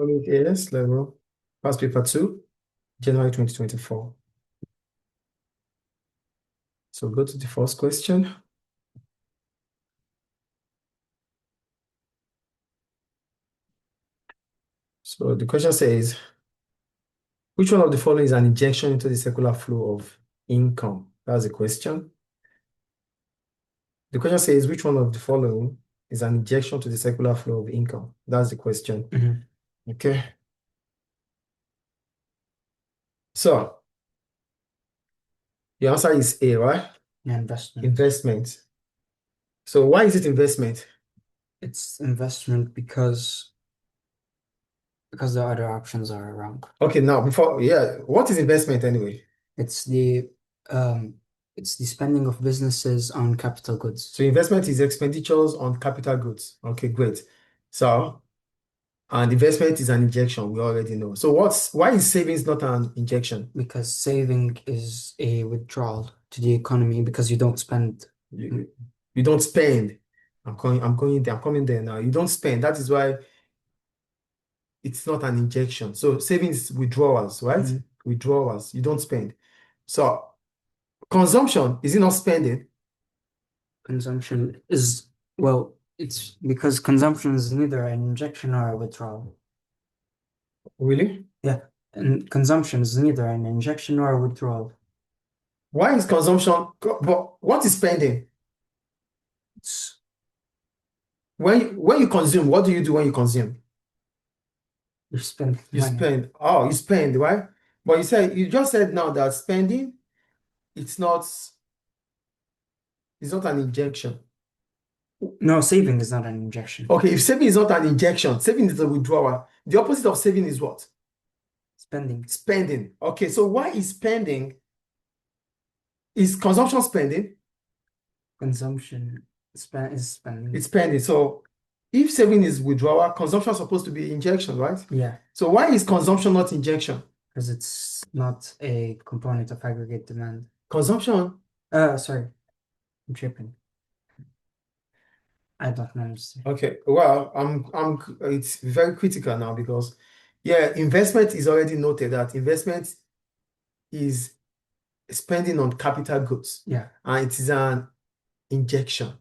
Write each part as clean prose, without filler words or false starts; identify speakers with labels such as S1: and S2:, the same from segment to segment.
S1: AS level, past paper 2, January 2024. So go to the first question. So the question says, which one of the following is an injection into the circular flow of income? That's the question. The question says, which one of the following is an injection to the circular flow of income? That's the question. Okay. So the answer is A, right?
S2: Investment.
S1: Investment. So why is it investment?
S2: It's investment because the other options are wrong.
S1: Okay, now what is investment anyway?
S2: It's the spending of businesses on capital goods.
S1: So investment is expenditures on capital goods. Okay, great. So, and investment is an injection, we already know. So why is savings not an injection?
S2: Because saving is a withdrawal to the economy because you don't spend.
S1: You don't spend. I'm coming there now. You don't spend. That is why it's not an injection. So savings withdrawals, right? Withdrawals. You don't spend. So consumption, is it not spending?
S2: Consumption is, well, it's because consumption is neither an injection or a withdrawal.
S1: Really?
S2: Yeah, and consumption is neither an injection or a withdrawal.
S1: Why is consumption, but what is spending?
S2: It's
S1: when you consume, what do you do when you consume?
S2: you spend
S1: You
S2: money.
S1: spend. Oh, you spend, right? But you just said now that spending, it's not an injection.
S2: No, saving is not an injection.
S1: Okay, if saving is not an injection, saving is a withdrawal. The opposite of saving is what?
S2: Spending.
S1: Spending. Okay, so why is spending? Is consumption spending?
S2: Consumption is spending.
S1: It's spending. So if saving is withdrawal, consumption is supposed to be injection, right?
S2: Yeah,
S1: So why is consumption not injection?
S2: because it's not a component of aggregate demand.
S1: Consumption.
S2: Sorry, I'm tripping. I don't understand.
S1: Okay, well, it's very critical now because, yeah, investment is already noted that investment is spending on capital goods.
S2: Yeah,
S1: And it is an injection.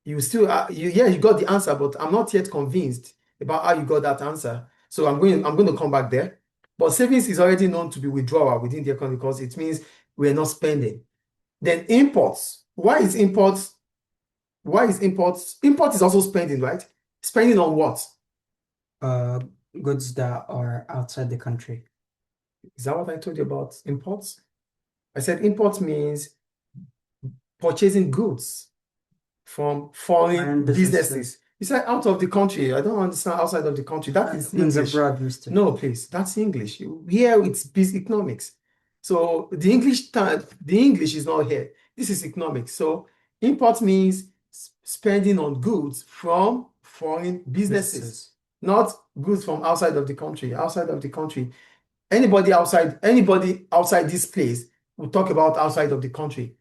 S1: You still, you got the answer, but I'm not yet convinced about how you got that answer. So I'm going to come back there. But savings is already known to be withdrawal within the economy because it means we're not spending. Then imports. Why is imports? Import is also spending, right? Spending on what?
S2: goods that are outside the country.
S1: Is that what I told you about imports? I said import means purchasing goods from foreign businesses. You said out of the country. I don't understand outside of the country. That is
S2: means
S1: English.
S2: abroad, mister.
S1: No, please. That's English. Here it's business economics. So the English is not here. This is economics. So import means spending on goods from foreign businesses, not goods from outside of the country. Outside of the country. Anybody outside this place will talk about outside of the country.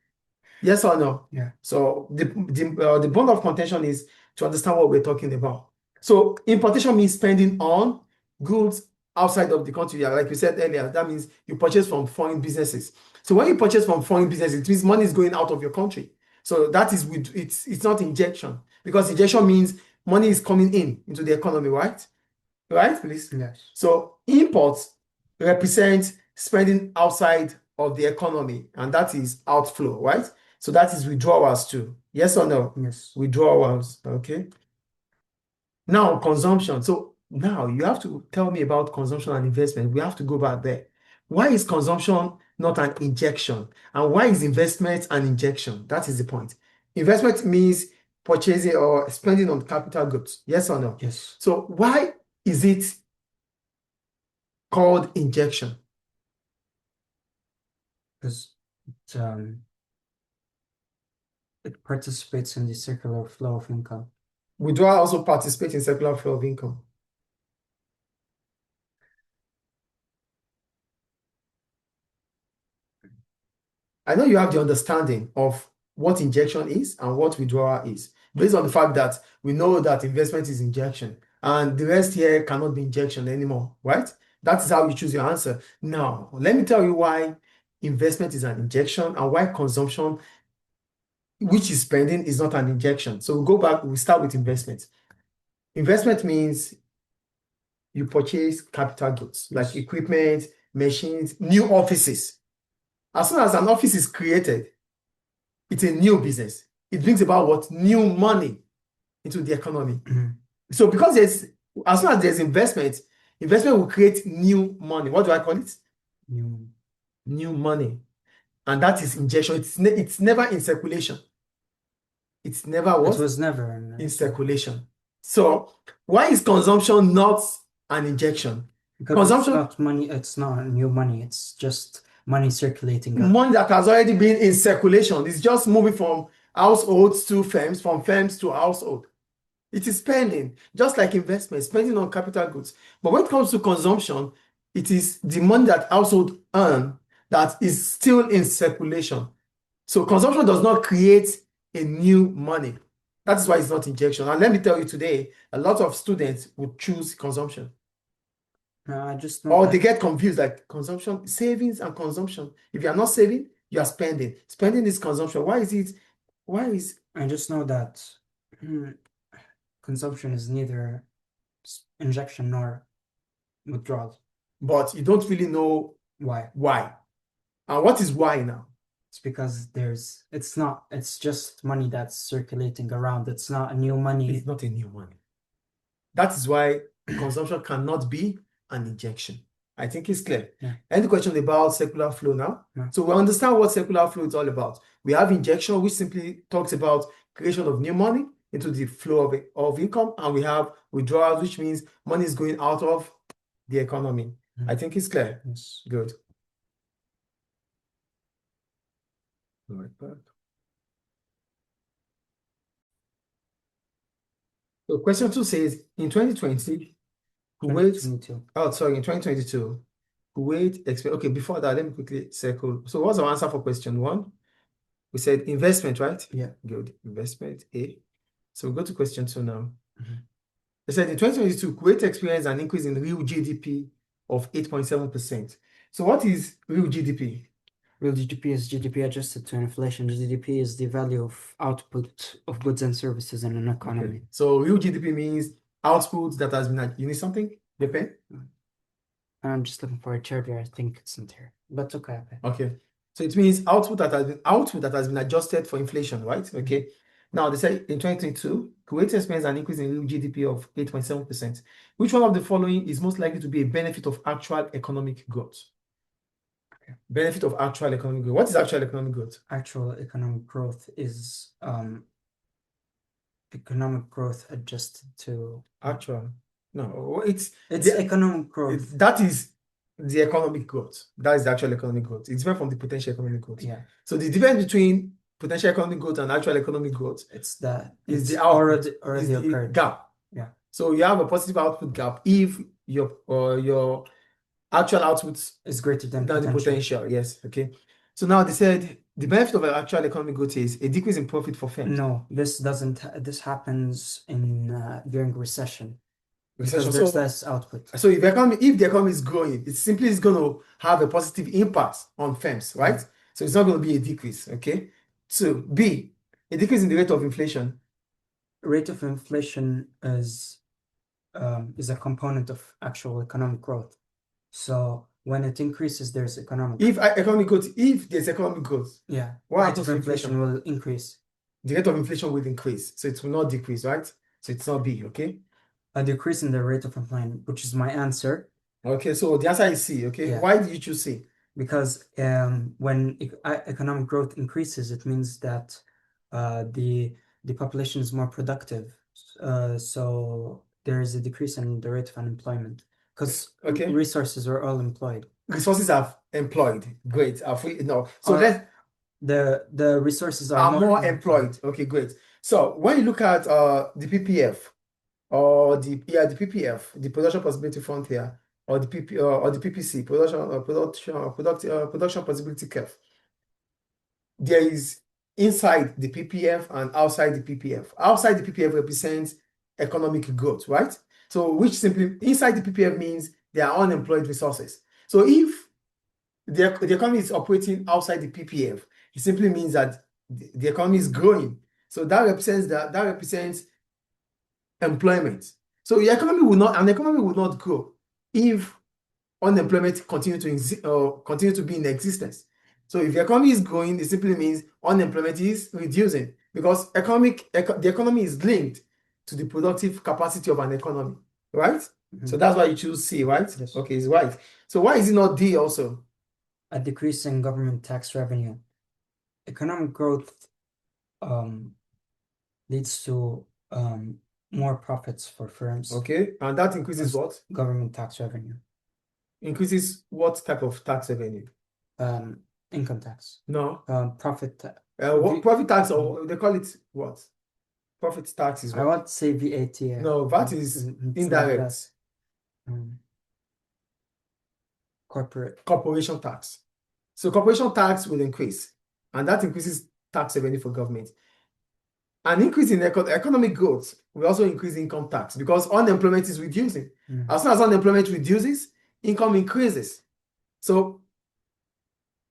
S1: Yes or no?
S2: Yeah.
S1: So the bone of contention is to understand what we're talking about. So importation means spending on goods outside of the country. Yeah, like we said earlier, that means you purchase from foreign businesses. So when you purchase from foreign businesses, it means money is going out of your country. So that is it's not injection, because injection means money is coming into the economy, right? Right, please?
S2: Yes.
S1: So imports represent spending outside of the economy, and that is outflow, right? So that is withdrawals too. Yes or no?
S2: Yes.
S1: Withdrawals, okay. Now, consumption. So now you have to tell me about consumption and investment. We have to go back there. Why is consumption not an injection? And why is investment an injection? That is the point. Investment means purchasing or spending on capital goods. Yes or no?
S2: Yes.
S1: So why is it called injection?
S2: Because it participates in the circular flow of income.
S1: Withdrawal also participates in circular flow of income. I know you have the understanding of what injection is and what withdrawal is, based on the fact that we know that investment is injection and the rest here cannot be injection anymore, right? That is how you choose your answer. Now, let me tell you why investment is an injection and why consumption, which is spending, is not an injection. So we'll go back, we start with investment. Investment means you purchase capital goods like
S2: Yes.
S1: equipment, machines, new offices. As soon as an office is created, it's a new business. It brings about what? New money into the economy. So because as soon as there's investment will create new money. What do I call it?
S2: New.
S1: New money. And that is injection. It's never in circulation. It's never
S2: It
S1: what?
S2: was never
S1: In circulation. So why is consumption not an injection?
S2: because
S1: Consumption,
S2: it's not money, it's not new money, it's just money circulating.
S1: money that has already been in circulation. It's just moving from households to firms, from firms to household. It is spending, just like investment, spending on capital goods. But when it comes to consumption, it is the money that household earn that is still in circulation. So consumption does not create a new money. That is why it's not injection. And let me tell you today, a lot of students would choose consumption.
S2: I just know
S1: Or
S2: that
S1: they get confused, like consumption, savings and consumption. If you are not saving, you are spending. Spending is consumption. Why is
S2: I just know that consumption is neither injection nor withdrawal.
S1: but you don't really know
S2: Why?
S1: why. And what is why now?
S2: It's because it's just money that's circulating around. It's not a new money.
S1: It's not a new money. That is why consumption cannot be an injection. I think it's clear.
S2: Yeah.
S1: Any question about circular flow now?
S2: No.
S1: So we understand what circular flow is all about. We have injection, which simply talks about creation of new money into the flow of income, and we have withdrawal, which means money is going out of the economy. I think it's clear.
S2: Yes.
S1: Good. Right back. So question 2 says, in 2020, Kuwait,
S2: 2022.
S1: in 2022, Kuwait, okay, before that, let me quickly circle. So what's our answer for question 1? We said investment, right?
S2: Yeah.
S1: Good. Investment, A. So we go to question 2 now. They said in 2022, Kuwait experienced an increase in real GDP of 8.7%. So what is real GDP?
S2: Real GDP is GDP adjusted to inflation. GDP is the value of output of goods and services in an economy.
S1: Okay. So real GDP means output that has been, you need something? The pen?
S2: I'm just looking for a charger. I think it's in there, but okay.
S1: Okay. So it means output that has been adjusted for inflation, right? Okay. Now they say in 2022, Kuwait experienced an increase in real GDP of 8.7%. Which one of the following is most likely to be a benefit of actual economic growth?
S2: Okay.
S1: Benefit of actual economic growth. What is actual economic growth?
S2: Actual economic growth is economic growth adjusted to
S1: Actual. No, it's
S2: economic growth.
S1: That is the economic growth. That is the actual economic growth. It's different from the potential economic growth.
S2: Yeah.
S1: So the difference between potential economic growth and actual economic growth
S2: It's
S1: already
S2: occurred
S1: gap.
S2: Yeah.
S1: So you have a positive output gap if your actual output
S2: is greater than
S1: the potential. Yes. Okay. So now they said the benefit of actual economic growth is a decrease in profit for firms.
S2: No, this happens in during recession.
S1: Recession.
S2: Because there's less output.
S1: So if the economy is growing, it simply is going to have a positive impact on firms, right?
S2: Yeah.
S1: So it's not going to be a decrease, okay? So B, a decrease in the rate of inflation.
S2: Rate of inflation is a component of actual economic growth. So when it increases, there's economic.
S1: If there's economic growth,
S2: yeah,
S1: what
S2: rate of inflation will increase.
S1: The rate of inflation will increase, so it will not decrease, right? So it's not B, okay?
S2: A decrease in the rate of inflation, which is my answer.
S1: Okay, so the answer is C, okay?
S2: Yeah.
S1: Why did you choose C?
S2: Because when economic growth increases, it means that the population is more productive. So there is a decrease in the rate of unemployment because resources are all employed.
S1: Resources are employed. Great. No. So
S2: the resources
S1: are more employed. Okay, great. So when you look at the PPF or the PPF, the production possibility frontier, or the PPC, production possibility curve, there is inside the PPF and outside the PPF. Outside the PPF represents economic growth, right? So which simply inside the PPF means there are unemployed resources. So if the economy is operating outside the PPF, it simply means that the economy is growing. So that represents employment. So an economy will not grow if unemployment continue to be in existence. So if the economy is growing, it simply means unemployment is reducing because the economy is linked to the productive capacity of an economy, right? So that's why you choose C, right?
S2: Yes.
S1: Okay, it's right. So why is it not D also?
S2: A decrease in government tax revenue. Economic growth leads to more profits for firms.
S1: Okay, and that increases what?
S2: Government tax revenue.
S1: Increases what type of tax revenue?
S2: Income tax.
S1: No.
S2: Profit tax.
S1: What profit tax, or they call it what? Profit tax is
S2: I
S1: what?
S2: want to say VAT.
S1: No, VAT is
S2: It's not
S1: indirect.
S2: that.
S1: Corporation tax. So corporation tax will increase, and that increases tax revenue for government. An increase in economic growth will also increase income tax because unemployment is reducing. As soon as unemployment reduces, income increases. So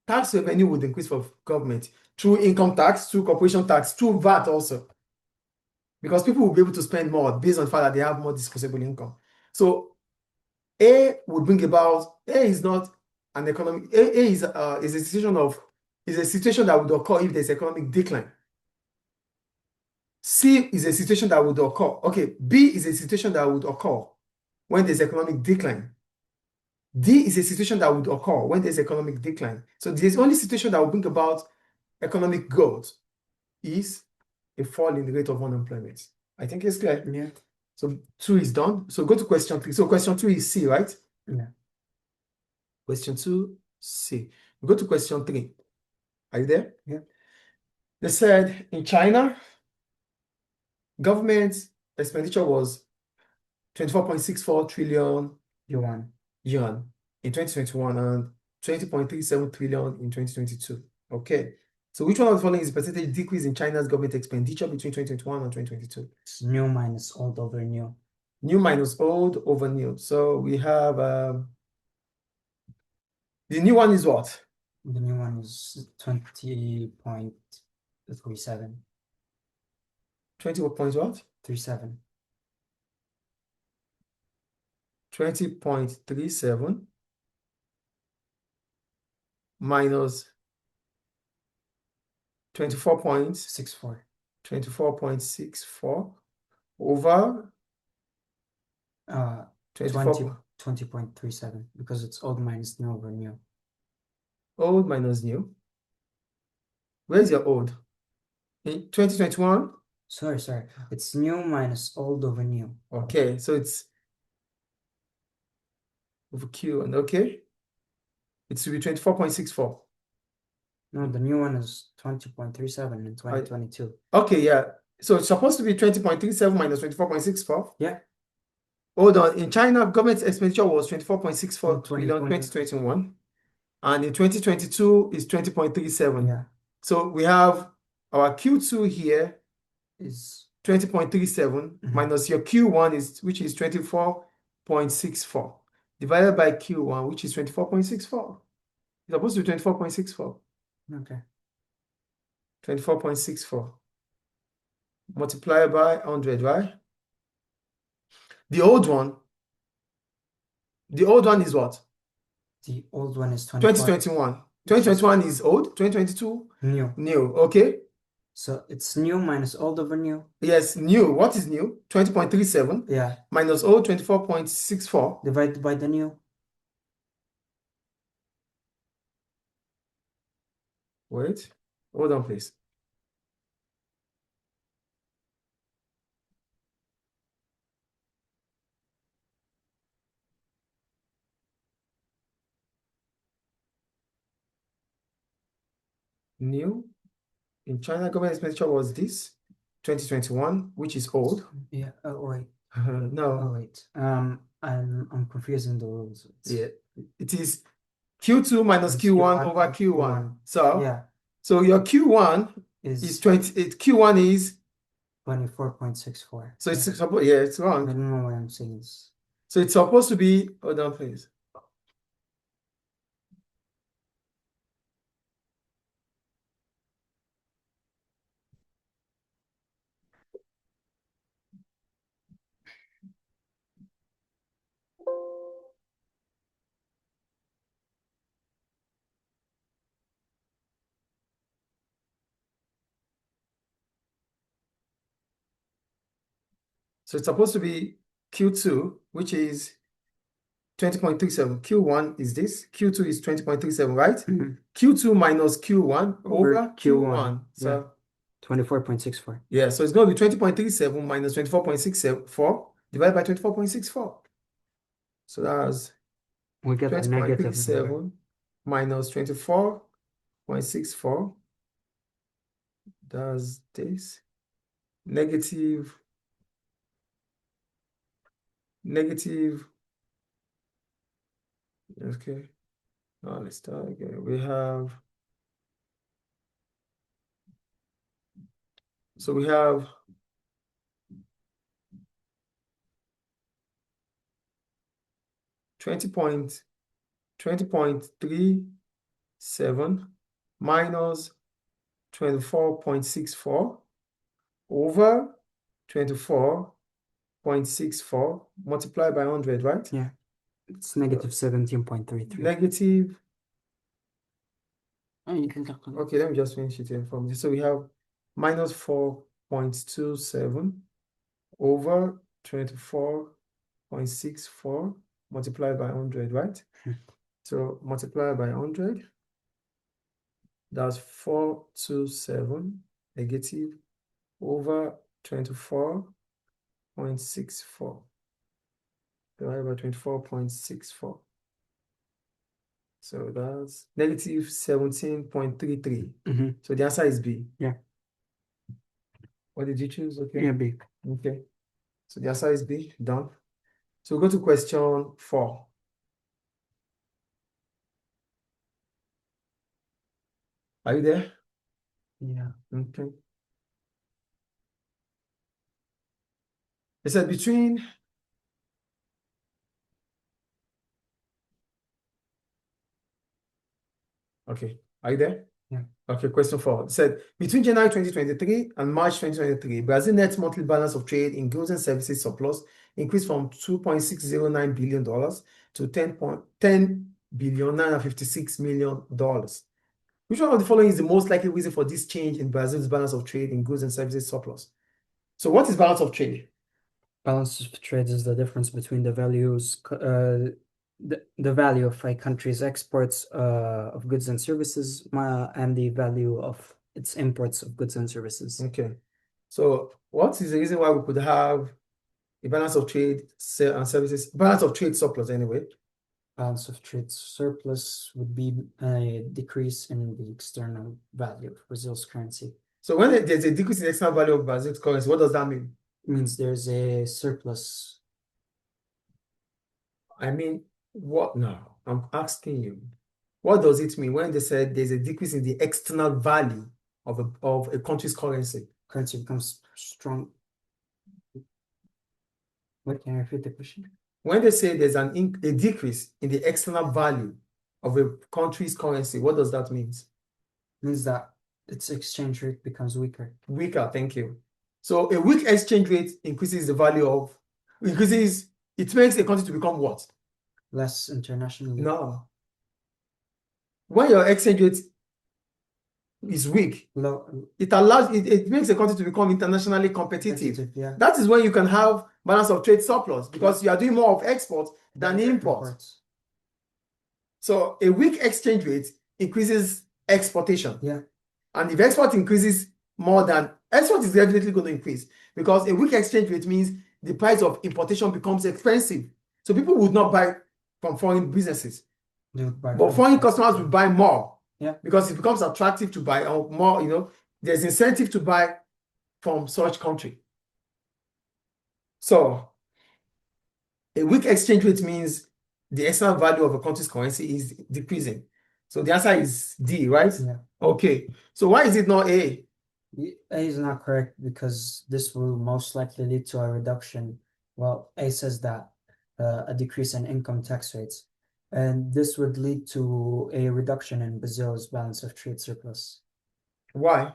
S1: tax revenue would increase for government through income tax, through corporation tax, through VAT also. Because people will be able to spend more based on the fact that they have more disposable income. So A would bring about, A is not an economic, A is a situation that would occur if there's economic decline. C is a situation that would occur. Okay, B is a situation that would occur when there's economic decline. D is a situation that would occur when there's economic decline. So the only situation that will bring about economic growth is a fall in the rate of unemployment. I think it's clear.
S2: Yeah.
S1: So 2 is done. So go to question 3. So question 2 is C, right?
S2: Yeah.
S1: Question 2, C. We go to question 3. Are you there?
S2: Yeah.
S1: They said in China, government expenditure was 24.64 trillion
S2: yuan
S1: in 2021 and 20.37 trillion in 2022. Okay. So which one of the following is the percentage decrease in China's government expenditure between 2021 and 2022?
S2: It's new minus old over new.
S1: New minus old over new. So we have the new one is what?
S2: The new one is 20.37.
S1: 20 point what?
S2: 37.
S1: 20.37 minus
S2: 64.
S1: 24.64 over
S2: 20.37 because it's old minus new over new.
S1: Old minus new. Where's your old? In 2021?
S2: Sorry. It's new minus old over new.
S1: Okay, so it's over Q and okay. It should be 24.64.
S2: No, the new one is 20.37 in 2022.
S1: Okay, yeah. So it's supposed to be 20.37 minus 24.64.
S2: Yeah.
S1: Hold on. In China, government expenditure was 24.64 trillion in 2021. And in 2022 is 20.37.
S2: Yeah.
S1: So we have our Q2 here
S2: Is
S1: 20.37 minus your Q1 which is 24.64 divided by Q1, which is 24.64. It's supposed to be 24.64.
S2: okay.
S1: 24.64 multiplied by 100, right? The old one is what?
S2: The old one is
S1: 2021. 2021 is old. 2022 new. Okay.
S2: So it's new minus old over new.
S1: Yes, new. What is new? 20.37.
S2: Yeah.
S1: Minus old, 24.64.
S2: Divided by the new.
S1: Wait. Hold on, please. New. In China, government expenditure was this 2021, which is old.
S2: Yeah. Oh wait.
S1: No.
S2: Oh wait. I'm confusing the rules.
S1: Yeah. It is Q2 minus Q1 over Q1. So
S2: yeah.
S1: So your Q1 is 20. Q1 is
S2: 24.64.
S1: So it's
S2: Yeah.
S1: supposed, yeah, it's
S2: I
S1: wrong.
S2: don't know why I'm saying this.
S1: So it's supposed to be, hold on, please. So it's supposed to be Q2, which is 20.37. Q1 is this. Q2 is 20.37, right?
S2: Mhm.
S1: Q2 minus Q1
S2: Over
S1: over
S2: Q1.
S1: Q1. So
S2: 24.64.
S1: yeah, so it's going to be 20.37 minus 24.64 divided by 24.64. So that's
S2: We get a negative
S1: 20.37 minus 24.64. Does this negative. Okay. Now let's start again. We have 20.37 minus 24.64 over 24.64 multiplied by 100, right?
S2: Yeah. It's negative 17.33.
S1: Negative.
S2: Oh, you can calculate.
S1: Okay, let me just finish it here from this. So we have minus 4.27 over 24.64 multiplied by 100, right? So multiply by 100. That's 427 negative over 24.64 divided by 24.64. So that's negative 17.33. So the answer is B.
S2: Yeah.
S1: What did you choose? Okay.
S2: Yeah, B.
S1: Okay. So the answer is B. Done. So go to question 4. Are you there?
S2: Yeah.
S1: Okay. It said between okay. Are you there?
S2: Yeah.
S1: Okay, question 4. It said between January 2023 and March 2023, Brazil net monthly balance of trade in goods and services surplus increased from $2.609 billion to $10.956 billion. Which one of the following is the most likely reason for this change in Brazil's balance of trade in goods and services surplus? So what is balance of trade?
S2: Balance of trade is the difference between the values, the value of a country's exports of goods and services and the value of its imports of goods and services.
S1: Okay. So what is the reason why we could have a balance of trade and services, balance of trade surplus anyway?
S2: Balance of trade surplus would be a decrease in the external value of Brazil's currency.
S1: So when there's a decrease in the external value of Brazil's currency, what does that mean?
S2: It means there's a surplus.
S1: I mean, what now? I'm asking you, what does it mean when they said there's a decrease in the external value of a country's currency?
S2: Currency becomes strong. What can I repeat the question?
S1: When they say there's a decrease in the external value of a country's currency, what does that mean?
S2: It means that its exchange rate becomes weaker.
S1: Weaker, thank you. So a weak exchange rate increases the value of, it makes a country to become what?
S2: Less internationally.
S1: No. When your exchange rate is weak,
S2: Low.
S1: it makes a country to become internationally competitive.
S2: Yeah.
S1: That is when you can have balance of trade surplus because you are doing more of export than import. So a weak exchange rate increases exportation.
S2: Yeah.
S1: And if export increases more than export is definitely going to increase because a weak exchange rate means the price of importation becomes expensive. So people would not buy from foreign businesses.
S2: They would buy
S1: But
S2: from
S1: foreign customers will buy more.
S2: Yeah.
S1: Because it becomes attractive to buy or more, there's incentive to buy from such country. So a weak exchange rate means the external value of a country's currency is decreasing. So the answer is D, right?
S2: Yeah.
S1: Okay. So why is it not A?
S2: A is not correct because this will most likely lead to a reduction. Well, A says that a decrease in income tax rates, and this would lead to a reduction in Brazil's balance of trade surplus
S1: Why?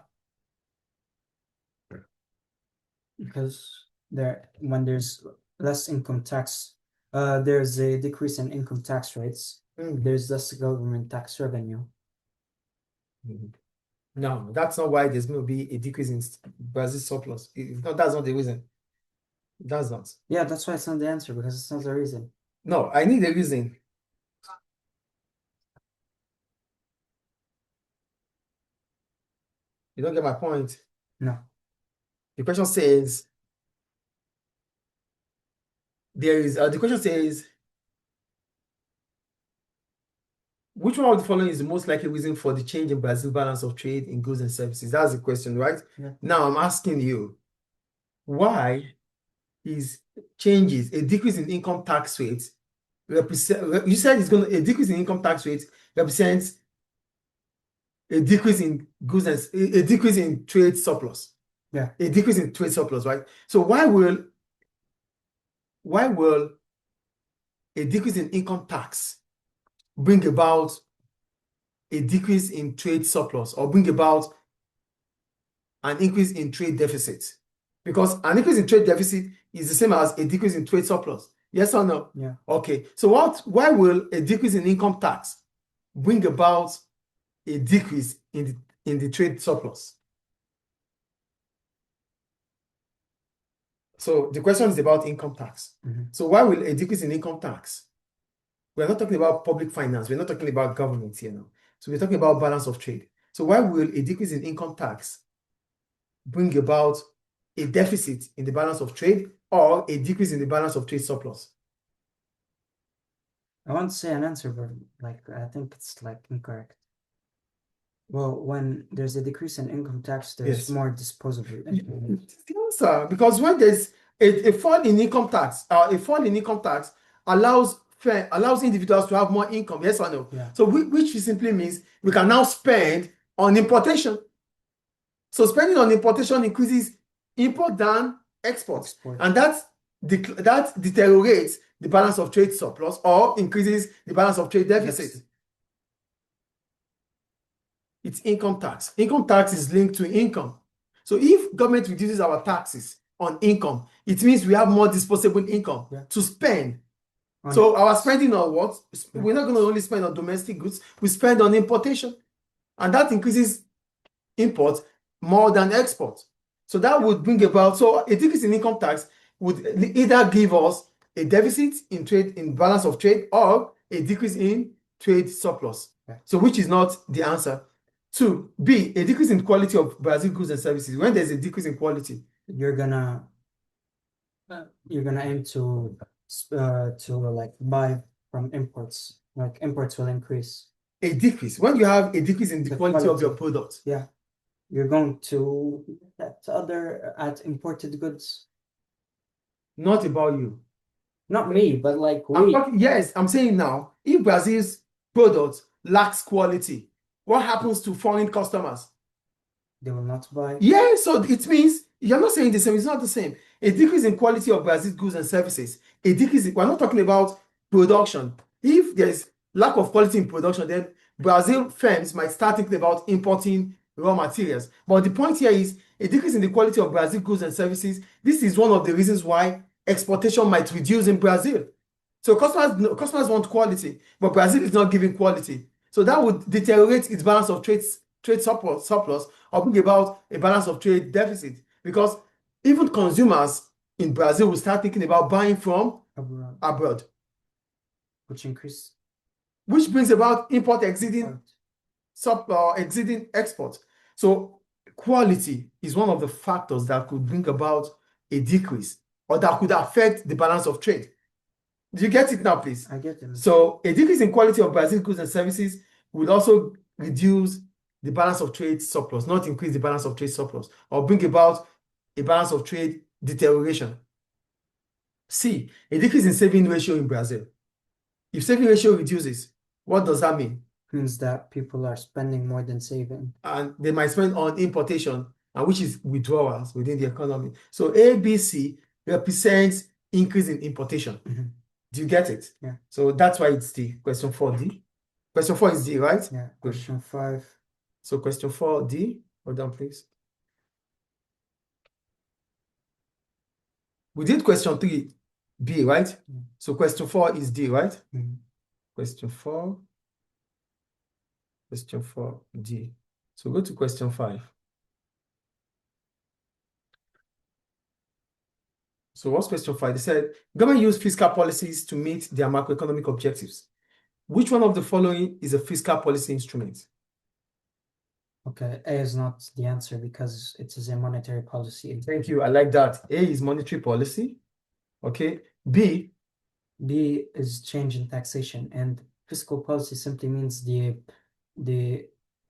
S2: because when there's less income tax, there's a decrease in income tax rates. There's less government tax revenue.
S1: No, that's not why there's going to be a decrease in Brazil surplus. That's not the reason. That's not.
S2: Yeah, that's why it's not the answer because it's not the reason.
S1: No, I need a reason. You don't get my point.
S2: No.
S1: The question says the question says which one of the following is the most likely reason for the change in Brazil balance of trade in goods and services? That's the question, right?
S2: Yeah.
S1: Now I'm asking you, why is changes a decrease in income tax rates represent? You said a decrease in income tax rates represents a decrease in goods and a decrease in trade surplus.
S2: Yeah.
S1: A decrease in trade surplus, right? So why will a decrease in income tax bring about a decrease in trade surplus or bring about an increase in trade deficit? Because an increase in trade deficit is the same as a decrease in trade surplus. Yes or no?
S2: Yeah.
S1: Okay. So why will a decrease in income tax bring about a decrease in the trade surplus? So the question is about income tax. So why will a decrease in income tax? We're not talking about public finance. We're not talking about government here now. So we're talking about balance of trade. So why will a decrease in income tax bring about a deficit in the balance of trade or a decrease in the balance of trade surplus?
S2: I want to say an answer, but I think it's incorrect. Well, when there's a decrease in income tax, there's more disposable income.
S1: The answer, because when there's a fall in income tax, allows individuals to have more income. Yes or no?
S2: Yeah.
S1: So which simply means we can now spend on importation. So spending on importation increases import than export. And that deteriorates the balance of trade surplus or increases the balance of trade deficit. It's income tax. Income tax is linked to income. So if government reduces our taxes on income, it means we have more disposable income to spend. So our spending on what? We're not going to only spend on domestic goods, we spend on importation. And that increases import more than export. So that would bring about, so a decrease in income tax would either give us a deficit in trade, in balance of trade, or a decrease in trade surplus. So which is not the answer. 2, B, a decrease in quality of Brazil goods and services. When there's a decrease in quality,
S2: you're gonna aim to buy from imports. Imports will increase.
S1: A decrease. When you have a decrease in the quality of your product,
S2: yeah, you're going to at imported goods.
S1: Not about you.
S2: Not me, but we.
S1: Yes, I'm saying now, if Brazil's product lacks quality, what happens to foreign customers?
S2: They will not buy.
S1: Yeah, so it means you're not saying the same. It's not the same. A decrease in quality of Brazil's goods and services. We're not talking about production. If there's lack of quality in production, then Brazil firms might start thinking about importing raw materials. But the point here is a decrease in the quality of Brazil goods and services. This is one of the reasons why exportation might reduce in Brazil. So customers want quality, but Brazil is not giving quality. So that would deteriorate its balance of trade surplus or bring about a balance of trade deficit, because even consumers in Brazil will start thinking about buying from abroad. Which brings about import exceeding export. So quality is one of the factors that could bring about a decrease or that could affect the balance of trade. Do you get it now, please?
S2: I get it.
S1: So a decrease in quality of Brazil goods and services will also reduce the balance of trade surplus, not increase the balance of trade surplus, or bring about a balance of trade deterioration. C, a decrease in saving ratio in Brazil. If saving ratio reduces, what does that mean?
S2: Means that people are spending more than saving.
S1: And they might spend on importation. and which is withdrawals within the economy. So ABC represents increase in importation.
S2: Mhm.
S1: Do you get it?
S2: Yeah.
S1: So that's why it's D. Question 4D. Question 4 is D, right?
S2: Yeah.
S1: Good.
S2: Question 5.
S1: So question 4D. Hold on, please. We did question 3B, right?
S2: Mm.
S1: So question 4 is D, right?
S2: Mhm.
S1: Question 4. Question 4D. So go to question 5. So what's question 5? They said government use fiscal policies to meet their macroeconomic objectives. Which one of the following is a fiscal policy instrument?
S2: Okay, A is not the answer because it is a monetary policy.
S1: Thank you. I like that. A is monetary policy. Okay. B
S2: is change in taxation, and fiscal policy simply means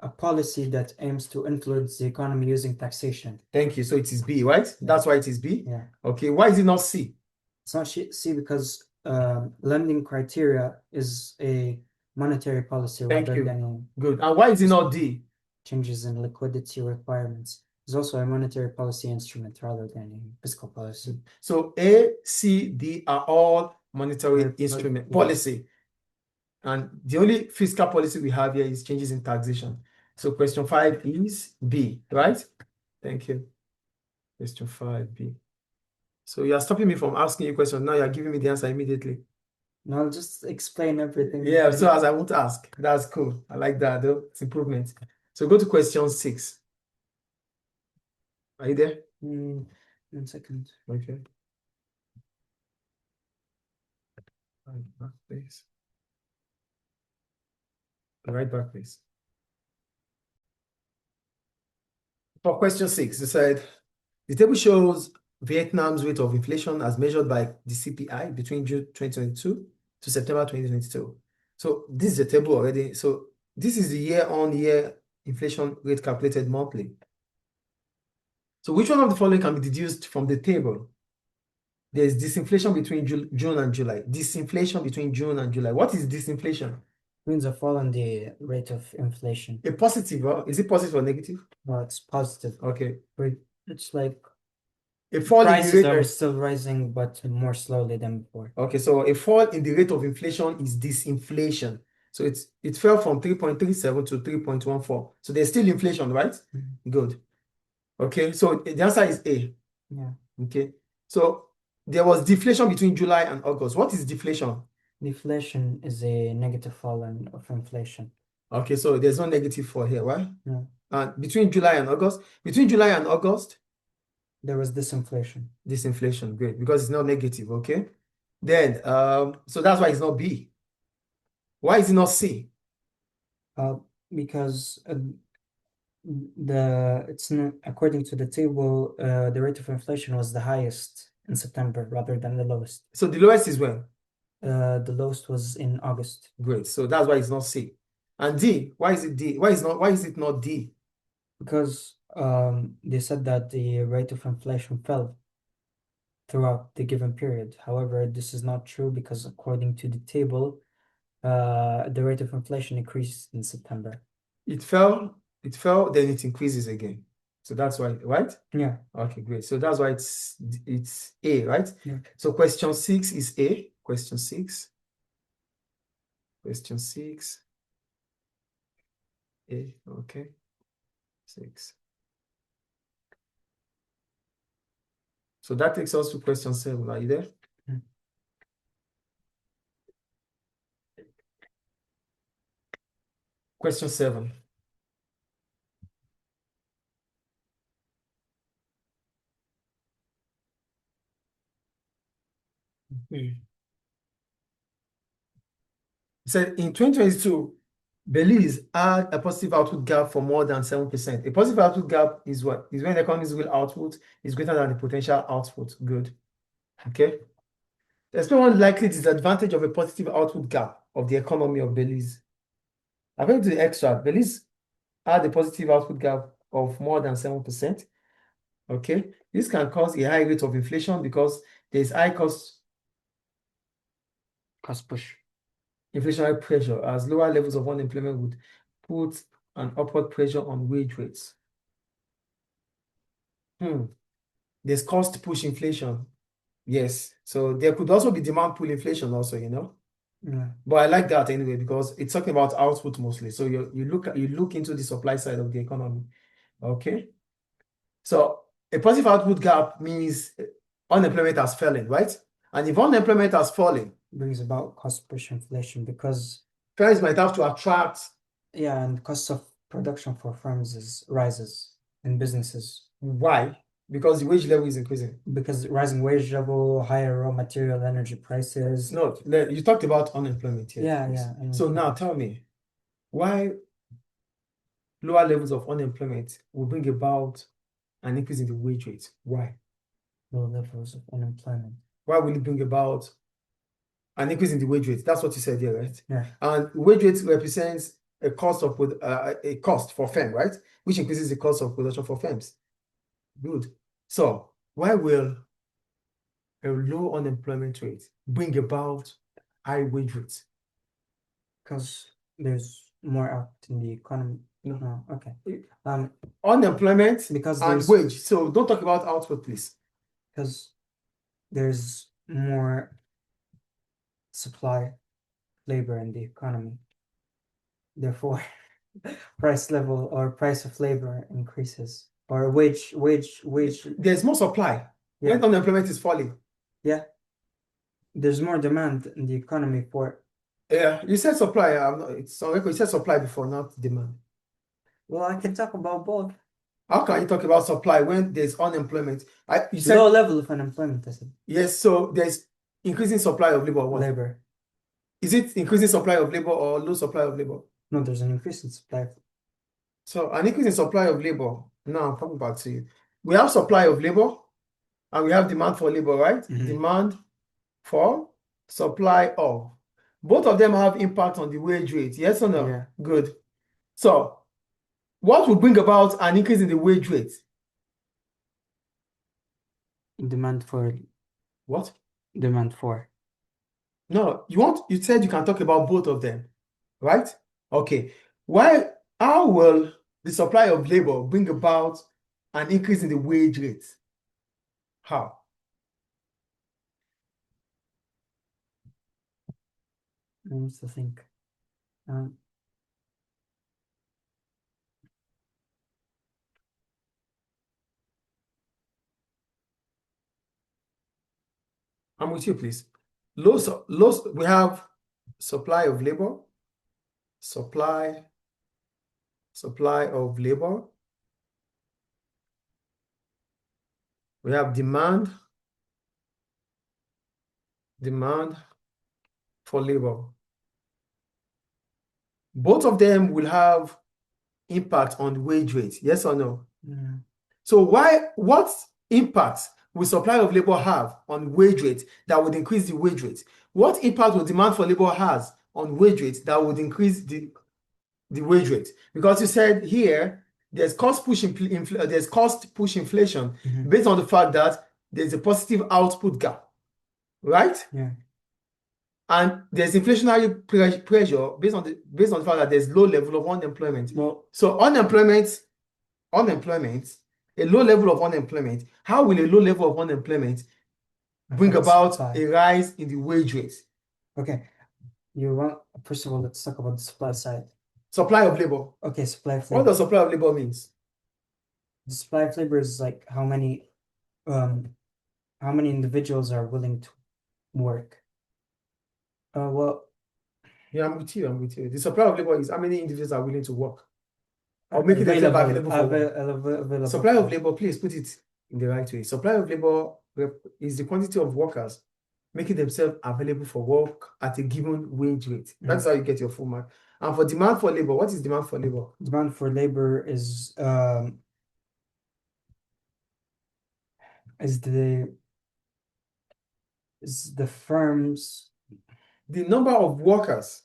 S2: a policy that aims to influence the economy using taxation.
S1: Thank you. So it is B, right? That's why it is B.
S2: Yeah.
S1: Okay. Why is it not C?
S2: It's not C because lending criteria is a monetary policy
S1: Thank
S2: rather
S1: you.
S2: than
S1: Good. And why is it not D?
S2: changes in liquidity requirements. It's also a monetary policy instrument rather than a fiscal policy.
S1: So A, C, D are all monetary
S2: They're
S1: instrument
S2: yeah.
S1: policy. And the only fiscal policy we have here is changes in taxation. So question 5 is B, right? Thank you. Question 5B. So you are stopping me from asking you a question. Now you are giving me the answer immediately.
S2: No, I'll just explain everything.
S1: Yeah, so as I won't ask. That's cool. I like that though. It's improvement. So go to question 6. Are you there?
S2: 1 second.
S1: Okay. Right back, please. Right back, please. For question 6, it said the table shows Vietnam's rate of inflation as measured by the CPI between June 2022 to September 2022. So this is a table already. So this is the year-on-year inflation rate calculated monthly. So which one of the following can be deduced from the table? There's disinflation between June and July. Disinflation between June and July. What is disinflation?
S2: Means a fall in the rate of inflation.
S1: A positive, is it positive or negative?
S2: No, it's positive.
S1: Okay.
S2: It's like
S1: A fall in the
S2: prices
S1: rate
S2: are
S1: of
S2: still rising, but more slowly than before.
S1: Okay, so a fall in the rate of inflation is disinflation. So it fell from 3.37 to 3.14. So there's still inflation, right? Good. Okay, so the answer is A.
S2: Yeah.
S1: Okay, so there was deflation between July and August. What is deflation?
S2: Deflation is a negative fall of inflation.
S1: Okay, so there's no negative fall here, right?
S2: Yeah.
S1: Between July and August,
S2: There was disinflation.
S1: disinflation, great, because it's not negative, okay? Then, so that's why it's not B. Why is it not C?
S2: Because it's not, according to the table, the rate of inflation was the highest in September rather than the lowest.
S1: So the lowest is when?
S2: The lowest was in August.
S1: Great. So that's why it's not C. And D, why is it D? Why is it not D?
S2: Because they said that the rate of inflation fell throughout the given period. However, this is not true because according to the table, the rate of inflation increased in September.
S1: It fell, then it increases again. So that's why, right?
S2: Yeah.
S1: Okay, great. So that's why it's A, right?
S2: Yeah.
S1: So question 6 is A. Question 6. Question 6. A, okay. 6. So that takes us to question 7. Are you there? Question 7. It said in 2022, Belize had a positive output gap for more than 7%. A positive output gap is what? Is when the economy's real output is greater than the potential output. Good. Okay. Explain one likely disadvantage of a positive output gap of the economy of Belize. According to the extract, Belize had a positive output gap of more than 7%. Okay. This can cause a high rate of inflation because there's high cost push. Inflationary pressure as lower levels of unemployment would put an upward pressure on wage rates. There's cost push inflation. Yes. So there could also be demand pull inflation also,
S2: Yeah.
S1: But I like that anyway because it's talking about output mostly. So you look into the supply side of the economy. Okay. So a positive output gap means unemployment has fallen, right? And if unemployment has fallen,
S2: Brings about cost push inflation because
S1: firms might have to attract.
S2: yeah, and cost of production for firms rises in businesses
S1: Why? Because the wage level is increasing.
S2: because rising wage level, higher raw material, energy prices.
S1: No, you talked about unemployment here.
S2: Yeah,
S1: Yes.
S2: yeah.
S1: So now tell me, why lower levels of unemployment will bring about an increase in the wage rate? Why?
S2: Low levels of unemployment.
S1: Why will it bring about an increase in the wage rate? That's what you said here, right?
S2: Yeah.
S1: And wage rate represents a cost for firm, right? Which increases the cost of production for firms. Good. So why will a low unemployment rate bring about high wage rates?
S2: Because there's more out in the economy.
S1: No.
S2: Okay.
S1: Unemployment
S2: Because
S1: and
S2: there's
S1: wage. So don't talk about output, please.
S2: because there's more supply labor in the economy. Therefore, price level or price of labor increases or wage.
S1: There's more supply when
S2: Yeah,
S1: unemployment is falling.
S2: yeah. There's more demand in the economy for.
S1: Yeah, you said supply. It's on record. You said supply before, not demand.
S2: Well, I can talk about both.
S1: How can you talk about supply when there's unemployment? You said
S2: Low level of unemployment, I said.
S1: yes, so there's increasing supply of labor. What?
S2: Labor.
S1: Is it increasing supply of labor or low supply of labor?
S2: No, there's an increase in supply.
S1: So an increase in supply of labor. Now I'm coming back to you. We have supply of labor and we have demand for labor, right? Demand for supply of. Both of them have impact on the wage rate. Yes or no?
S2: Yeah.
S1: Good. So what would bring about an increase in the wage rate?
S2: Demand for.
S1: What?
S2: Demand for.
S1: No, you said you can talk about both of them, right? Okay. How will the supply of labor bring about an increase in the wage rate? How?
S2: I need to think.
S1: I'm with you, please. We have supply of labor, supply of labor. We have demand for labor. Both of them will have impact on the wage rate, yes or no?
S2: Yeah.
S1: So what impact will supply of labor have on wage rate that would increase the wage rate? What impact will demand for labor has on wage rate that would increase the wage rate? Because you said here there's cost push inflation based on the fact that there's a positive output gap, right?
S2: Yeah.
S1: And there's inflationary pressure based on the fact that there's low level of unemployment.
S2: Well,
S1: So unemployment, a low level of unemployment, how will a low level of unemployment bring about a rise in the wage rate?
S2: Okay. First of all, let's talk about the supply side.
S1: Supply of labor.
S2: Okay, supply of
S1: What
S2: labor.
S1: does supply of labor means?
S2: The supply of labor is like how many individuals are willing to work. Well,
S1: Yeah, I'm with you. The supply of labor is how many individuals are willing to work or making themselves available for work. Supply of labor, please put it in the right way. Supply of labor is the quantity of workers making themselves available for work at a given wage rate. That's how you get your full mark. And for demand for labor, what is demand for labor?
S2: Demand for labor is the firms.
S1: The number of workers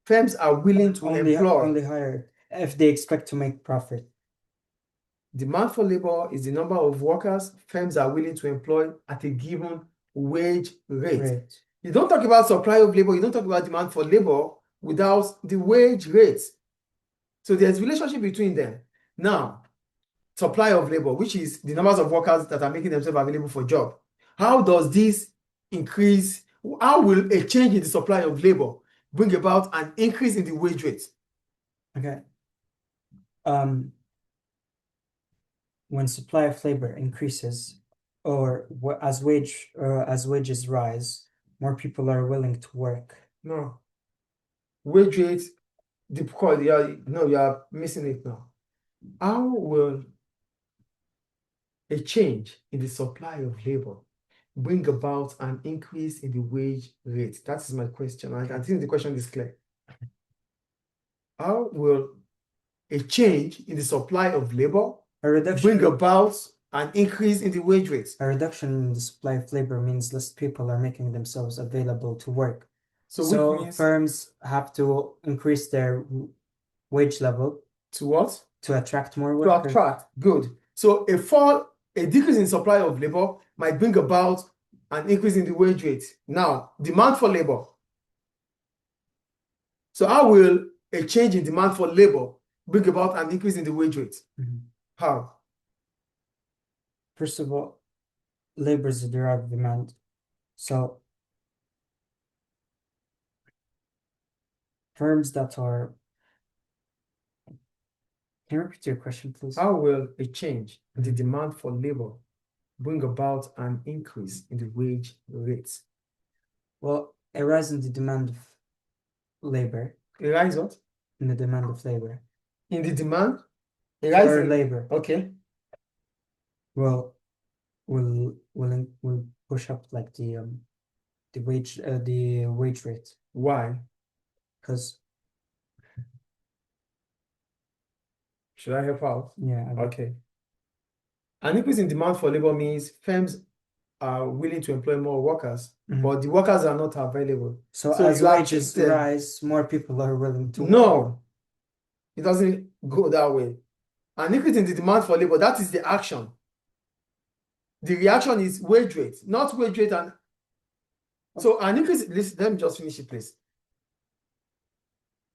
S1: firms are willing to employ.
S2: Only hire if they expect to make profit.
S1: Demand for labor is the number of workers firms are willing to employ at a given wage rate. You don't talk about supply of labor, you don't talk about demand for labor without the wage rate. So there's a relationship between them. Now, supply of labor, which is the numbers of workers that are making themselves available for job. How does this increase? How will a change in the supply of labor bring about an increase in the wage rate?
S2: Okay. When supply of labor increases, or as wages rise, more people are willing to work.
S1: No. Wage rate, you are missing it now. How will a change in the supply of labor bring about an increase in the wage rate? That is my question. I think the question is clear. How will a change in the supply of labor bring about an increase in the wage rate?
S2: A reduction in the supply of labor means less people are making themselves available to work.
S1: So which means
S2: firms have to increase their wage level
S1: to what?
S2: To attract more
S1: To
S2: workers.
S1: attract. Good. So a decrease in supply of labor might bring about an increase in the wage rate. Now, demand for labor. So how will a change in demand for labor bring about an increase in the wage rate? How?
S2: First of all, labor is a derived demand. So firms that are... Can you repeat your question, please?
S1: How will a change in the demand for labor bring about an increase in the wage rate?
S2: Well, a rise in the demand of labor.
S1: A rise what?
S2: In the demand of labor.
S1: In the demand? A rise
S2: For
S1: in
S2: labor.
S1: Okay.
S2: Well, will push up like the wage rate.
S1: Why?
S2: Because
S1: Should I help out?
S2: yeah,
S1: Okay. An increase in demand for labor means firms are willing to employ more workers, but the workers are not available.
S2: So
S1: So
S2: as
S1: you are
S2: wages
S1: cheated.
S2: rise, more people are willing to work.
S1: No, it doesn't go that way. An increase in the demand for labor, that is the action. The reaction is wage rate, not wage rate. And so an increase, listen, let me just finish it, please.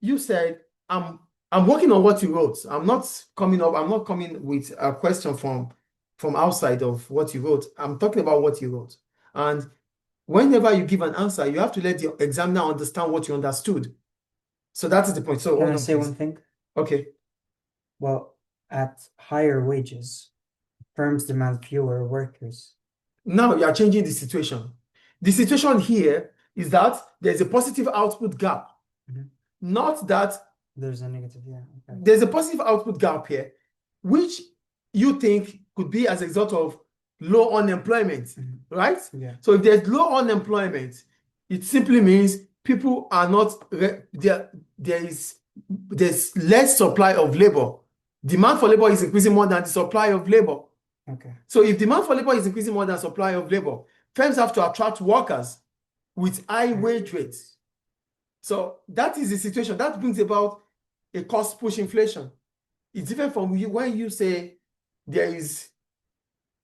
S1: You said, I'm working on what you wrote. I'm not coming with a question from outside of what you wrote. I'm talking about what you wrote. And whenever you give an answer, you have to let the examiner understand what you understood. So that is the point. So
S2: Can I say one thing?
S1: Okay.
S2: Well, at higher wages, firms demand fewer workers.
S1: Now you are changing the situation. The situation here is that there's a positive output gap. Not that
S2: there's a negative, yeah. Okay.
S1: There's a positive output gap here, which you think could be as a result of low unemployment, right?
S2: Yeah.
S1: So if there's low unemployment, it simply means people are not there's less supply of labor. Demand for labor is increasing more than the supply of labor.
S2: Okay.
S1: So if demand for labor is increasing more than supply of labor, firms have to attract workers with high wage rates. So that is the situation. That brings about a cost push inflation. It's different from when you say there is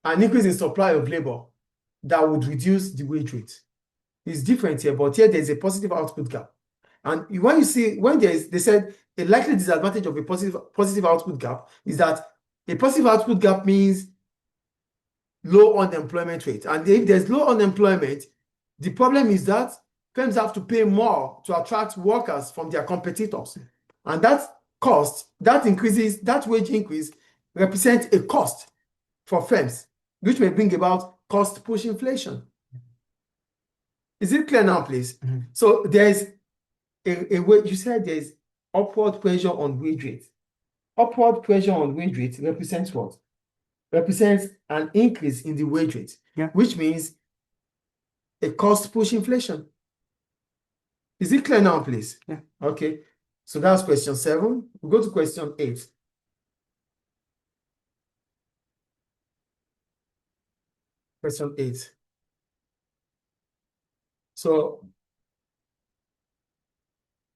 S1: an increase in supply of labor that would reduce the wage rate. It's different here, but here there's a positive output gap. And when you see, they said a likely disadvantage of a positive output gap is that a positive output gap means low unemployment rate. And if there's low unemployment, the problem is that firms have to pay more to attract workers from their competitors. And that wage increase represents a cost for firms, which may bring about cost push inflation. Is it clear now, please? So there's a way, you said there's upward pressure on wage rate. Upward pressure on wage rate represents what? Represents an increase in the wage rate, which means a cost push inflation. Is it clear now, please?
S2: Yeah.
S1: Okay. So that's question 7. We'll go to question 8. Question 8. So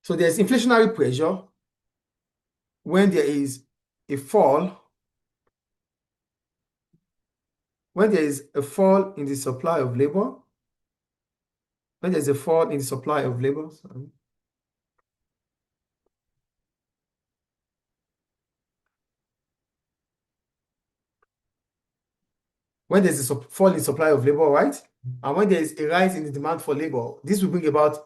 S1: there's inflationary pressure when there is a fall. When there is a fall in the supply of labor. When there's a fall in the supply of labor. Sorry. when there's a fall in supply of labor, right? And when there is a rise in the demand for labor, this will bring about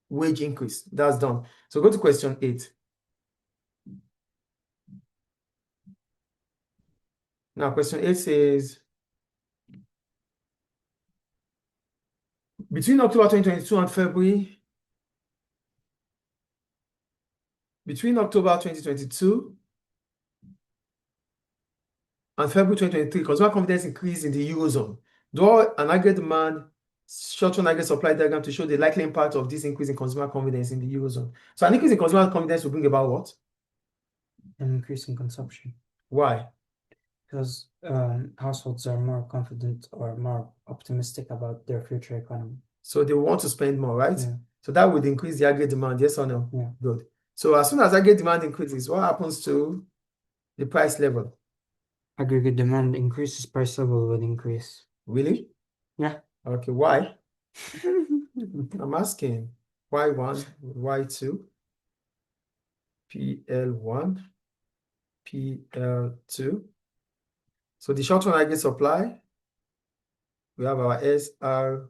S1: wage increase. That's done. So go to question 8. Now, question 8 says, between October 2022 and February, between October 2022 and February 2023, consumer confidence increased in the Eurozone. Draw an aggregate demand, short-term aggregate supply diagram to show the likely impact of this increase in consumer confidence in the Eurozone. So an increase in consumer confidence will bring about what?
S2: An increase in consumption.
S1: Why?
S2: Because households are more confident or more optimistic about their future economy.
S1: So they want to spend more, right?
S2: Yeah.
S1: So that would increase the aggregate demand, yes or no?
S2: Yeah.
S1: Good. So as soon as aggregate demand increases, what happens to the price level?
S2: Aggregate demand increases, price level will increase.
S1: Really?
S2: Yeah.
S1: Okay, why? I'm asking. Y1, Y2, PL1, PL2. So the short-term aggregate supply, we have our SRAS,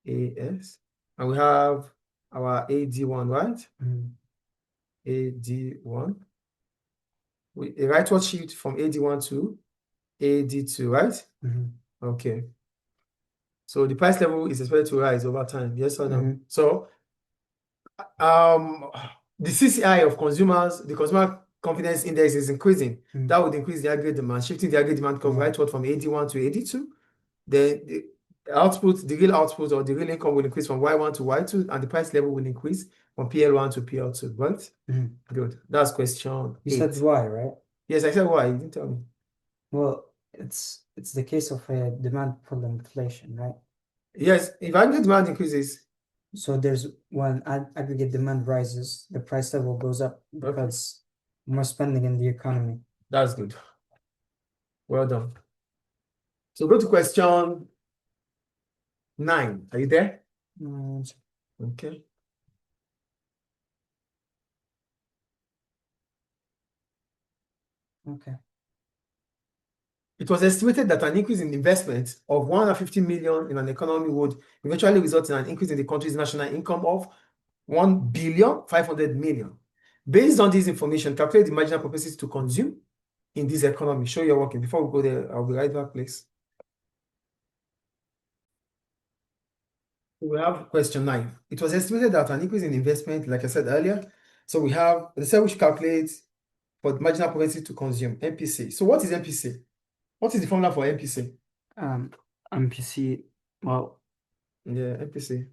S1: and we have our AD1, right? AD1. A rightward shift from AD1 to AD2, right? Okay. So the price level is expected to rise over time, yes or no? So the CCI of consumers, the consumer confidence index is increasing. That would increase the aggregate demand, shifting the aggregate demand curve rightward from AD1 to AD2. Then the output, the real output or the real income will increase from Y1 to Y2, and the price level will increase from PL1 to PL2, right? Good. That's question
S2: You
S1: 8.
S2: said why, right?
S1: Yes, I said why. You didn't tell me.
S2: Well, it's the case of a demand pull inflation, right?
S1: Yes, if aggregate demand increases,
S2: So there's when aggregate demand rises, the price level goes up because more spending in the economy.
S1: that's good. Well done. So go to question 9. Are you there? Okay.
S2: Okay.
S1: It was estimated that an increase in investment of 150 million in an economy would eventually result in an increase in the country's national income of 1,500 million. Based on this information, calculate the marginal propensity to consume in this economy. Show your working. Before we go there, I'll be right back, please. We have question 9. It was estimated that an increase in investment, like I said earlier, so we have the set which calculates for the marginal propensity to consume, MPC. So what is MPC? What is the formula for MPC?
S2: MPC, well,
S1: Yeah, MPC.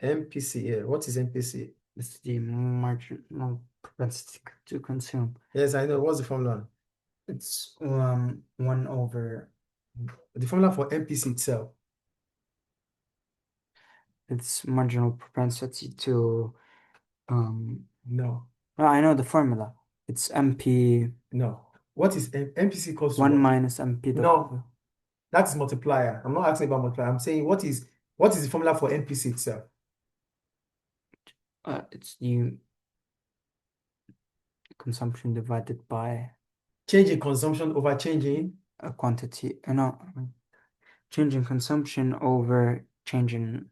S1: MPC, yeah. What is MPC?
S2: it's the marginal propensity to consume.
S1: Yes, I know. What's the formula?
S2: It's 1 over.
S1: The formula for MPC itself.
S2: It's marginal propensity to
S1: No.
S2: well, I know the formula. It's MP.
S1: No. What is MPC equals to
S2: 1
S1: what?
S2: minus MPW.
S1: No, that is multiplier. I'm not asking about multiplier. I'm saying what is the formula for MPC itself?
S2: It's the consumption divided by
S1: Change in consumption over change in
S2: a quantity. No, change in consumption over change in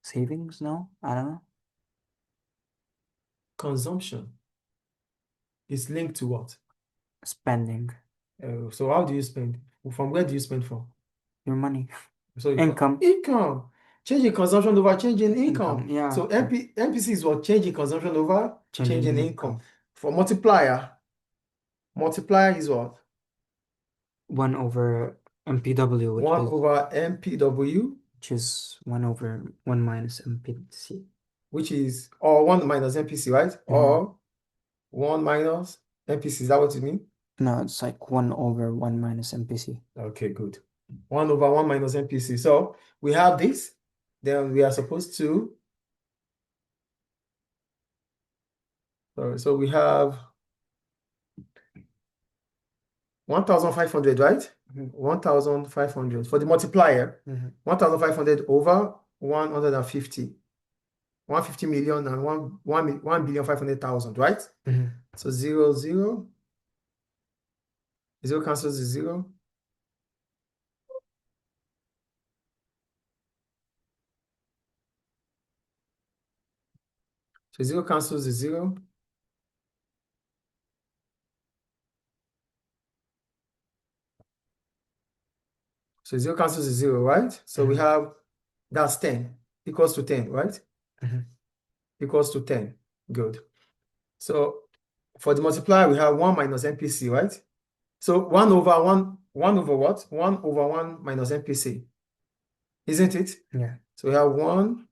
S2: savings. No, I don't know.
S1: consumption is linked to what?
S2: Spending
S1: So how do you spend? From where do you spend from?
S2: your money.
S1: So
S2: Income.
S1: Income. Change in consumption over change in income.
S2: Yeah.
S1: So MPC is what? Change in consumption over change in income.
S2: income.
S1: For multiplier is what?
S2: 1 over MPW,
S1: 1 over MPW,
S2: which is 1 over 1 minus MPC.
S1: which is, or 1 minus MPC, right? Or 1 minus MPC. Is that what you mean?
S2: No, it's like 1 over 1 minus MPC.
S1: Okay, good. 1 over 1 minus MPC. So we have this. Then we are supposed to, so we have 1,500, right? 1,500 for the multiplier. 1,500 over 150. 150 million and 1,500,000, right? So 0, 0, Zero cancels the zero. So zero cancels the zero. So zero cancels the zero, right? So we have, that's 10, equals to 10, right? Equals to 10. Good. So for the multiplier, we have 1 minus MPC, right? So 1 over 1 over what? 1 over 1 minus MPC, isn't it?
S2: Yeah.
S1: So we have 1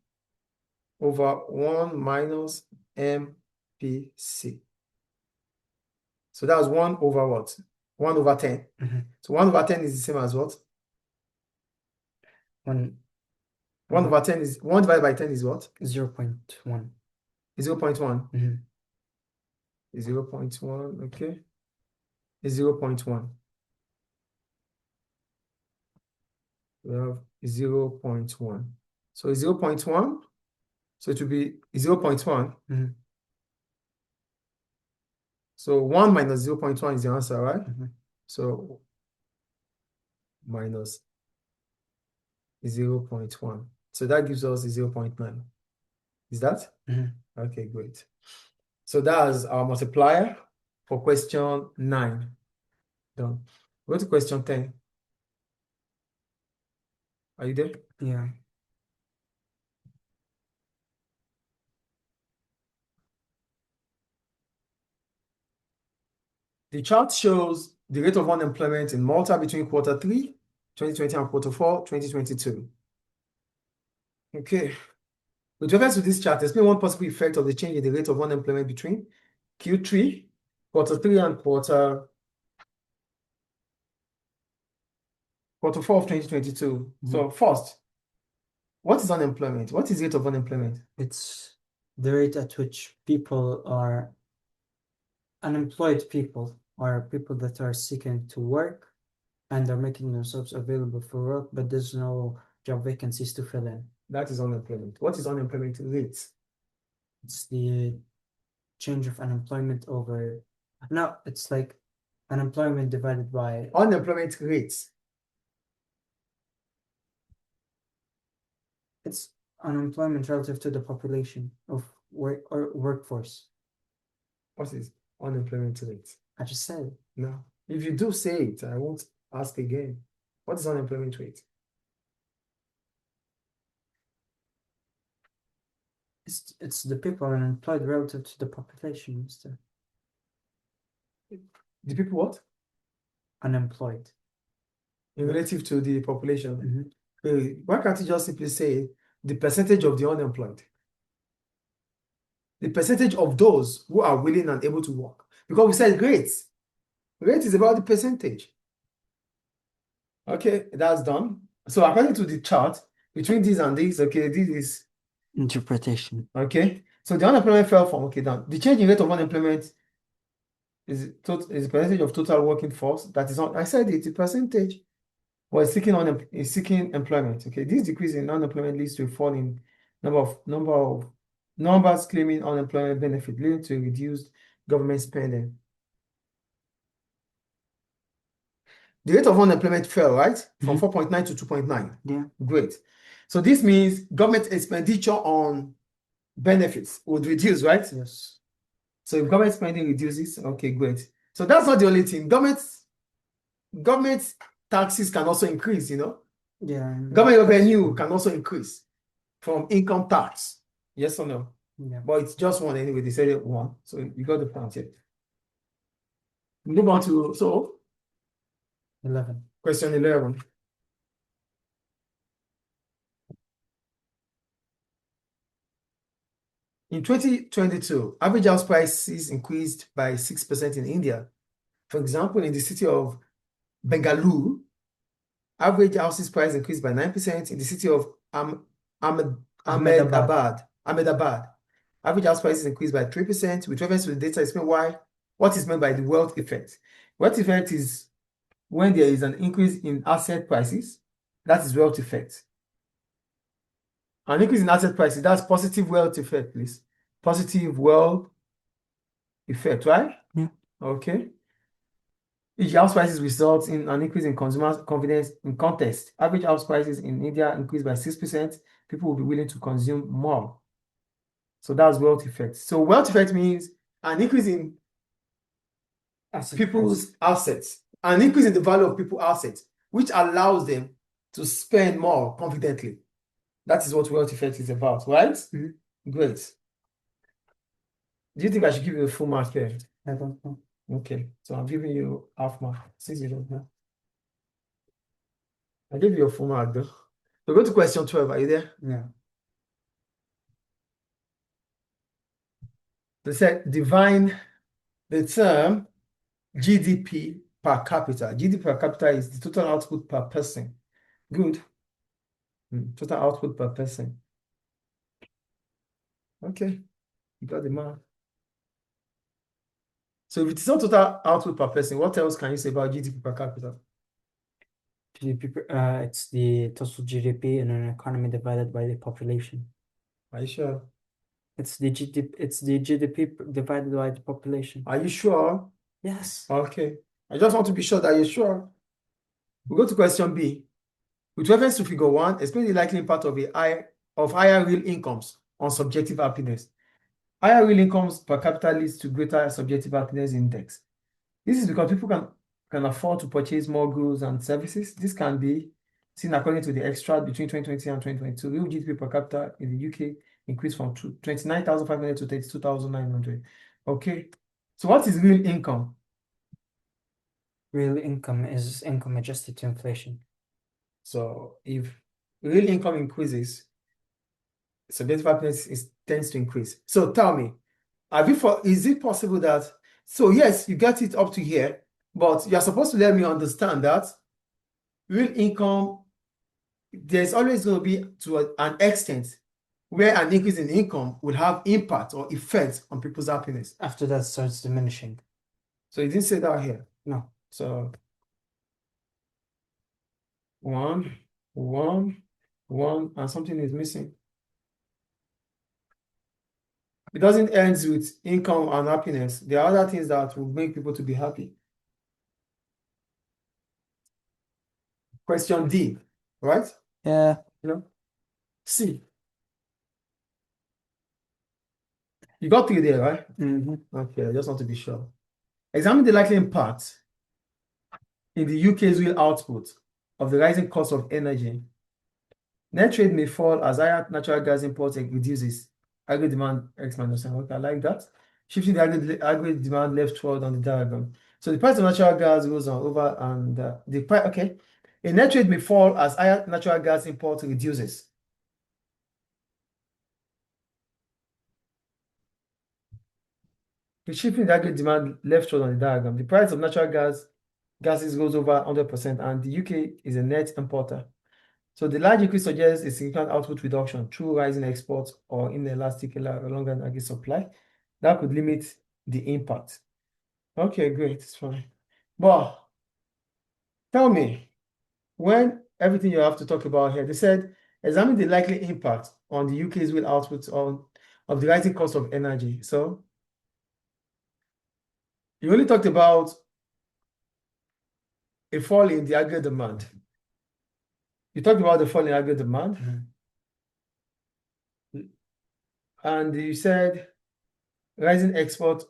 S1: over 1 minus MPC. So that's 1 over what? 1 over 10. So 1 over 10 is the same as what?
S2: 1
S1: over 10 is 1 divided by 10 is what?
S2: 0.1.
S1: 0.1. 0.1, okay. Is 0.1. We have 0.1. So 0.1. So it will be 0.1. So 1 minus 0.1 is the answer, right? So minus 0.1. So that gives us 0.9. Is that? Okay, great. So that's our multiplier for question 9. Done. Go to question 10. Are you there?
S2: Yeah.
S1: The chart shows the rate of unemployment in Malta between quarter 3, 2020 and quarter 4, 2022. Okay. With reference to this chart, explain one possible effect of the change in the rate of unemployment between Q3, quarter 3 and quarter 4 of 2022. So first, what is unemployment? What is the rate of unemployment?
S2: It's the rate at which people are unemployed people are people that are seeking to work and are making themselves available for work, but there's no job vacancies to fill in.
S1: That is unemployment. What is unemployment rate?
S2: It's the change of unemployment over. No, it's like unemployment divided by.
S1: Unemployment rates.
S2: It's unemployment relative to the population of work or workforce.
S1: What is unemployment rate?
S2: I just said.
S1: No. If you do say it, I won't ask again. What is unemployment rate?
S2: It's the people unemployed relative to the population, Mr.
S1: The people what?
S2: Unemployed.
S1: In relative to the population. Why can't you just simply say the percentage of the unemployed? The percentage of those who are willing and able to work. Because we said rates. Rate is about the percentage. Okay, that's done. So according to the chart, between these and these, okay, this is
S2: interpretation.
S1: Okay, so the unemployment fell from, okay, down. The change in rate of unemployment is the percentage of total working force. That is not, I said it's a percentage. Well, it's seeking employment. Okay, this decrease in unemployment leads to a fall in numbers claiming unemployment benefit, leading to reduced government spending. The rate of unemployment fell, right? From 4.9 to 2.9.
S2: Yeah.
S1: Great. So this means government expenditure on benefits would reduce, right?
S2: Yes.
S1: So if government spending reduces, okay, great. So that's not the only thing. Government taxes can also increase,
S2: Yeah.
S1: Government revenue can also increase from income tax. Yes or no?
S2: Yeah.
S1: But it's just one anyway. They said it one. So you got the point here. Move on to
S2: 11.
S1: Question 11. In 2022, average house prices increased by 6% in India. For example, in the city of Bengaluru, average houses price increased by 9%. In the city of Ahmedabad, average house prices increased by 3%. With reference to the data, explain what is meant by the wealth effect. Wealth effect is when there is an increase in asset prices. That is wealth effect. An increase in asset prices, that's positive wealth effect, please. Positive wealth effect, right?
S2: Yeah.
S1: Okay. Each house prices result in an increase in consumer confidence in context. Average house prices in India increased by 6%. People will be willing to consume more. So that's wealth effect. So wealth effect means an increase in people's assets, an increase in the value of people's assets, which allows them to spend more confidently. That is what wealth effect is about, right?
S2: Mm-hmm.
S1: Great. Do you think I should give you a full mark here?
S2: I don't know.
S1: Okay, so I'm giving you half mark since you don't know. I gave you a full mark though. So go to question 12. Are you there?
S2: Yeah.
S1: They said divine the term GDP per capita. GDP per capita is the total output per person. Good. Total output per person. Okay, you got the mark. So if it's not total output per person, what else can you say about GDP per capita?
S2: It's the total GDP in an economy divided by the population.
S1: Are you sure?
S2: It's the GDP divided by the population.
S1: Are you sure?
S2: Yes.
S1: Okay. I just want to be sure that you're sure. We go to question B. With reference to figure 1, explain the likely impact of higher real incomes on subjective happiness. Higher real incomes per capita leads to greater subjective happiness index. This is because people can afford to purchase more goods and services. This can be seen according to the extract between 2020 and 2022. Real GDP per capita in the UK increased from 29,500 to 32,900. Okay, so what is real income?
S2: Real income is income adjusted to inflation.
S1: So if real income increases, subjective happiness tends to increase. So tell me, is it possible that, so yes, you get it up to here, but you're supposed to let me understand that real income, there's always going to be to an extent where an increase in income will have impact or effect on people's happiness.
S2: After that starts diminishing.
S1: So you didn't say that here.
S2: No.
S1: So 1, 1, 1, and something is missing. It doesn't end with income and happiness. There are other things that will make people to be happy. Question D, right?
S2: Yeah.
S1: C. You got 3 there, right? Okay, I just want to be sure. Examine the likely impact in the UK's real output of the rising cost of energy. Net trade may fall as higher natural gas imports reduces aggregate demand X minus N. Okay, I like that. Shifting the aggregate demand leftward on the diagram. So the price of natural gas goes on over and the price, okay. A net trade may fall as higher natural gas import reduces. Shifting the aggregate demand leftward on the diagram. The price of natural gases goes over 100%, and the UK is a net importer. So the large increase suggests a significant output reduction through rising exports or inelastic longer aggregate supply. That could limit the impact. Okay, great, it's fine. But tell me, when everything you have to talk about here, they said, examine the likely impact on the UK's real output of the rising cost of energy. So you only talked about a fall in the aggregate demand. You talked about the fall in aggregate demand. And you said rising export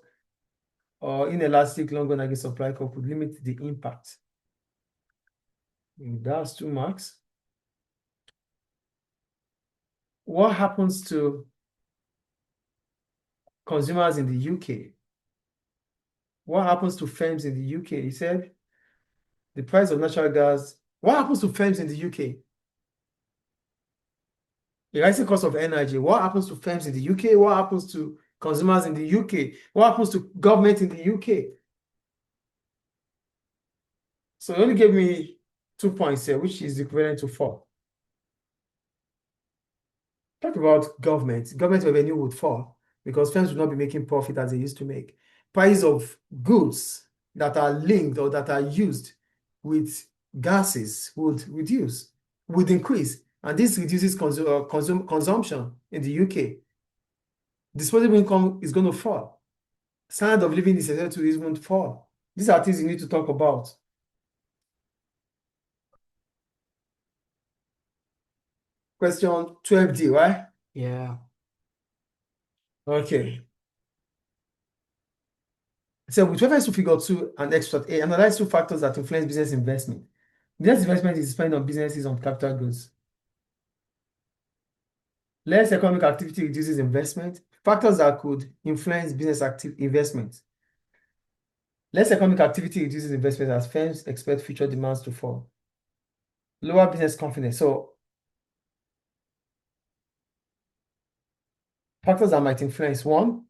S1: or inelastic long run aggregate supply could limit the impact. That's 2 marks. What happens to consumers in the UK? What happens to firms in the UK? He said the price of natural gas. What happens to firms in the UK? The rising cost of energy. What happens to firms in the UK? What happens to consumers in the UK? What happens to government in the UK? So he only gave me 2 points here, which is equivalent to 4. Talk about government. Government revenue would fall because firms would not be making profit as they used to make. Price of goods that are linked or that are used with gases would increase. And this reduces consumption in the UK. Disposable income is going to fall. Standard of living is expected to even fall. These are things you need to talk about. Question 12D, right?
S2: Yeah.
S1: Okay. So with reference to figure 2 and extract A, analyze two factors that influence business investment. Business investment is spent on businesses on capital goods. Less economic activity reduces investment. Factors that could influence business investment. Less economic activity reduces investment as firms expect future demands to fall. Lower business confidence. So factors that might influence: one,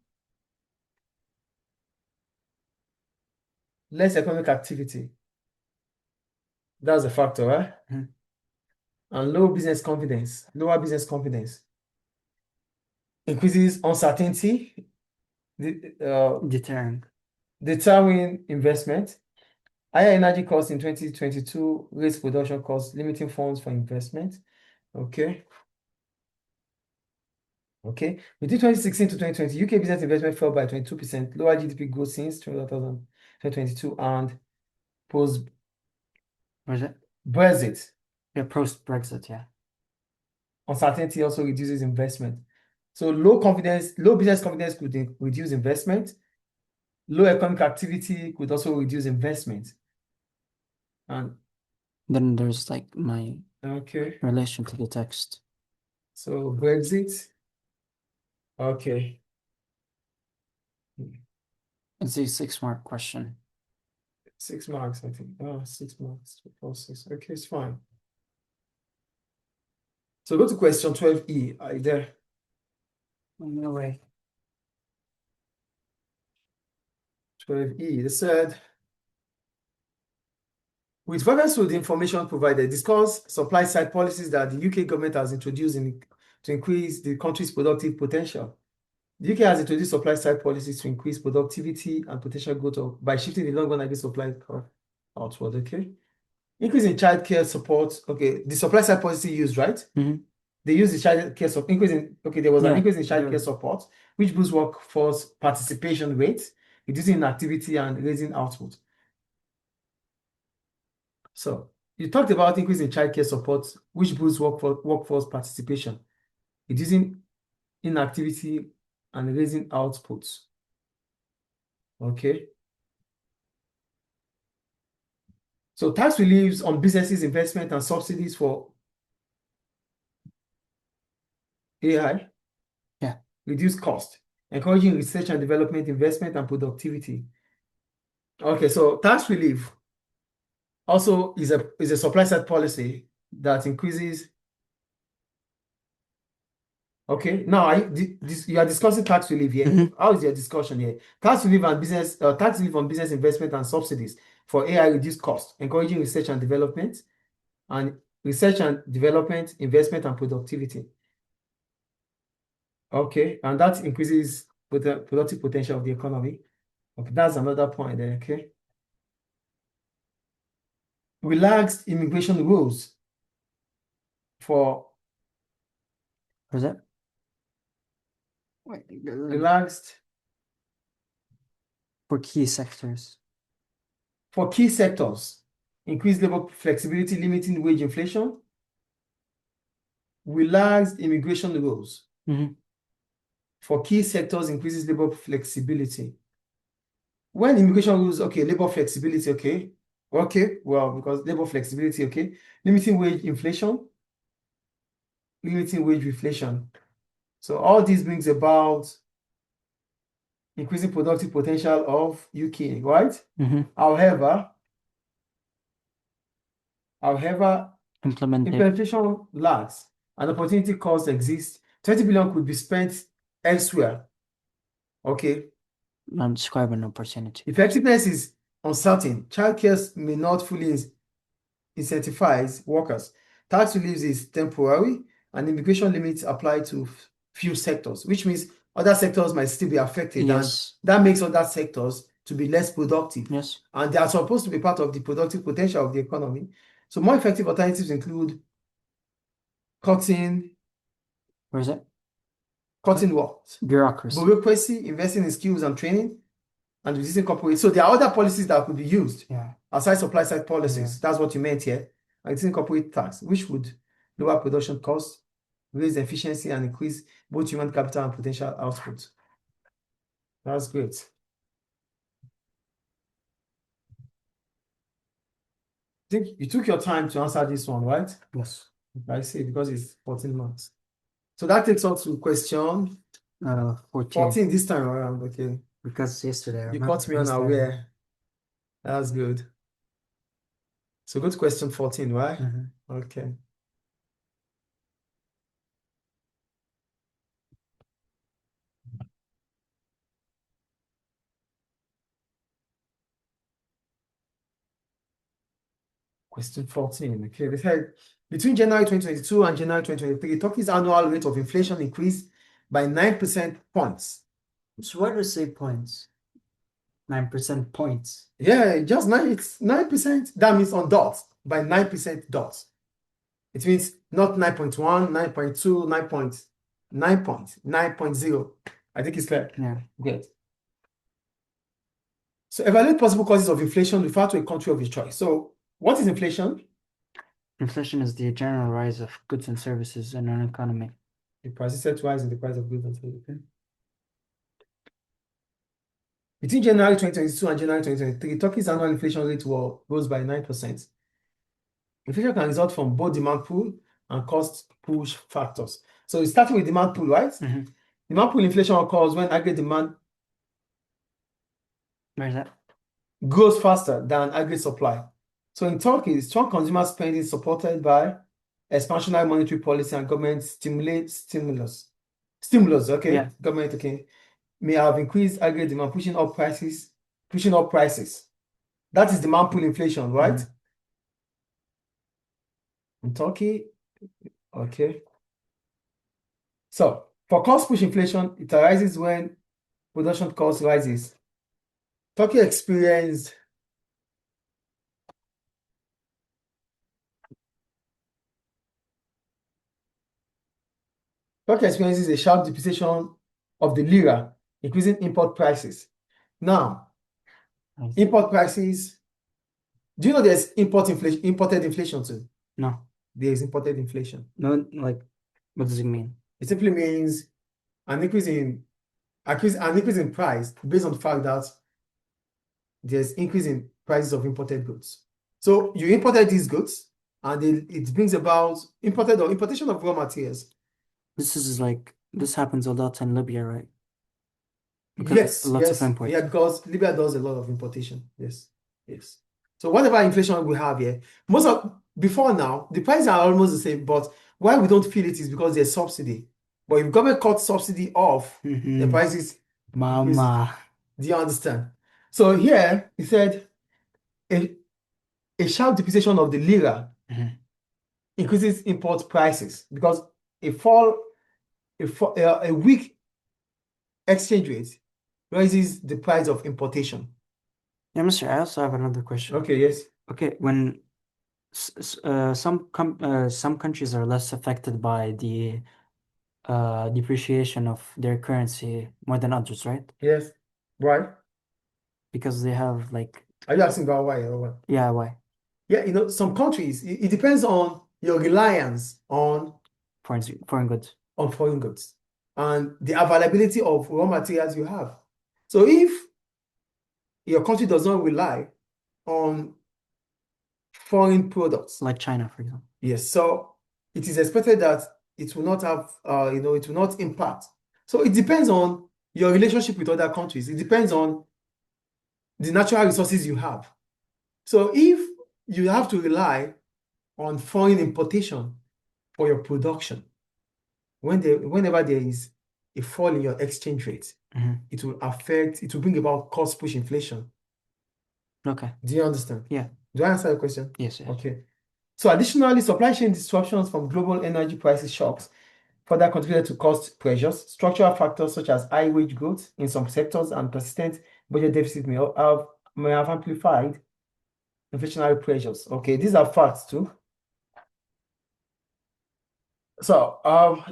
S1: less economic activity. That's a factor, right?
S2: Mhm.
S1: And low business confidence. Lower business confidence increases uncertainty,
S2: Deterring.
S1: deterring investment. Higher energy costs in 2022 raised production costs, limiting funds for investment. Okay. Okay. Between 2016 to 2020, UK business investment fell by 22%, lower GDP growth since 2022, and post
S2: Was it?
S1: Brexit.
S2: Yeah, post-Brexit, yeah.
S1: Uncertainty also reduces investment. So low business confidence could reduce investment. Low economic activity could also reduce investment. And
S2: Then there's like my
S1: okay,
S2: relation to the text.
S1: so Brexit. Okay.
S2: It's a 6-mark question.
S1: 6 marks, I think. Oh, 6 marks. 4, 6. Okay, it's fine. So go to question 12E. Are you there?
S2: No way.
S1: 12E. They said, with reference to the information provided, discuss supply side policies that the UK government has introduced to increase the country's productive potential. The UK has introduced supply side policies to increase productivity and potential growth by shifting the long run agri supply curve outward. Okay. Increase in childcare support. Okay. The supply side policy used, right?
S2: Mhm.
S1: They used the childcare support. There was an
S2: Yeah,
S1: increase in
S2: there
S1: childcare
S2: was.
S1: support, which boosts workforce participation rates, reducing inactivity and raising output. So you talked about increase in childcare support, which boosts workforce participation, reducing inactivity and raising outputs. Okay. So tax reliefs on businesses, investment, and subsidies for AI
S2: Yeah.
S1: reduce cost, encouraging research and development, investment, and productivity. Okay, so tax relief also is a supply side policy that increases. Okay, now you are discussing tax relief here.
S2: Mhm.
S1: How is your discussion here? Tax relief on business investment and subsidies for AI reduce cost, encouraging research and development, investment, and productivity. Okay, and that increases the productive potential of the economy. Okay, that's another point there. Okay, relaxed immigration rules for
S2: Was it? Wait,
S1: relaxed
S2: for key sectors.
S1: for key sectors, increased labor flexibility, limiting wage inflation, relaxed immigration rules
S2: Mhm.
S1: for key sectors, increases labor flexibility. When immigration rules, okay, labor flexibility, okay, well, because labor flexibility, okay, limiting wage inflation, limiting wage inflation. So all this brings about increasing productive potential of UK, right?
S2: Mhm.
S1: However,
S2: Implemented.
S1: implementation lags and opportunity costs exist. 20 billion could be spent elsewhere. Okay.
S2: I'm describing opportunity.
S1: Effectiveness is uncertain. Childcare may not fully incentivize workers. Tax relief is temporary, and immigration limits apply to few sectors, which means other sectors might still be affected,
S2: Yes.
S1: and that makes other sectors to be less productive.
S2: Yes.
S1: And they are supposed to be part of the productive potential of the economy. So more effective alternatives include cutting
S2: Where is it?
S1: what?
S2: Bureaucracy.
S1: Bureaucracy, investing in skills and training, and reducing corporate. So there are other policies that could be used
S2: Yeah.
S1: aside supply side policies. That's what you meant here. And reducing corporate tax, which would lower production costs, raise efficiency, and increase both human capital and potential output. That's great. I think you took your time to answer this one, right?
S2: Yes.
S1: I see, because it's 14 months. So that takes us to question 14 this time around. Okay.
S2: Because yesterday I
S1: You caught me unaware. That's good. So go to question 14, right? Okay. Question 14. Okay. They said between January 2022 and January 2023, Turkey's annual rate of inflation increased by 9% points.
S2: So why do you say points? 9% points.
S1: Yeah, just 9, it's 9%. That means on dots, by 9% dots. It means not 9.1, 9.2, 9.0. I think it's clear.
S2: Yeah.
S1: Good. So evaluate possible causes of inflation, refer to a country of your choice. So what is inflation?
S2: Inflation is the general rise of goods and services in an economy.
S1: The persistent rise in the price of goods and services. Okay. Between January 2022 and January 2023, Turkey's annual inflation rate rose by 9%. Inflation can result from both demand pull and cost push factors. So it's starting with demand pull, right? Demand pull inflation occurs when aggregate demand
S2: Where is that?
S1: grows faster than aggregate supply. So in Turkey, strong consumer spending supported by expansionary monetary policy and government stimulus. Okay,
S2: Yeah.
S1: government, okay, may have increased aggregate demand, pushing up prices. That is demand pull inflation, right? In Turkey, okay. So for cost push inflation, it arises when production cost rises. Turkey experiences a sharp depreciation of the lira, increasing import prices. Now, import prices, do you know there's imported inflation too?
S2: No.
S1: There is imported inflation.
S2: No, like, what does it mean?
S1: It simply means an increase in price based on the fact that there's increase in prices of imported goods. So you imported these goods, and it brings about importation of raw materials.
S2: This happens a lot in Libya, right?
S1: Yes,
S2: lots of imports.
S1: Yeah, because Libya does a lot of importation. Yes. So whatever inflation we have here, before now, the prices are almost the same, but why we don't feel it is because there's subsidy. But if government cuts subsidy off, the prices increase. Do you understand? So here, he said a sharp depreciation of the lira increases import prices because a weak exchange rate raises the price of importation.
S2: Yeah, Mr. I also have another question.
S1: Okay, yes.
S2: Okay, when some countries are less affected by the depreciation of their currency more than others, right?
S1: Yes. Why?
S2: Because they have
S1: Are you asking about why or what?
S2: Yeah, why?
S1: Yeah, some countries, it depends on your reliance on
S2: foreign goods.
S1: And the availability of raw materials you have. So if your country does not rely on foreign products,
S2: like China, for example.
S1: Yes, so it is expected that it will not have, it will not impact. So it depends on your relationship with other countries. It depends on the natural resources you have. So if you have to rely on foreign importation for your production, whenever there is a fall in your exchange rate, it will bring about cost push inflation.
S2: Okay.
S1: Do you understand?
S2: Yeah.
S1: Do I answer your question?
S2: Yes.
S1: Okay. So additionally, supply chain disruptions from global energy prices shocks further contributed to cost pressures. Structural factors such as high wage growth in some sectors and persistent budget deficit may have amplified inflationary pressures. Okay, these are facts too. So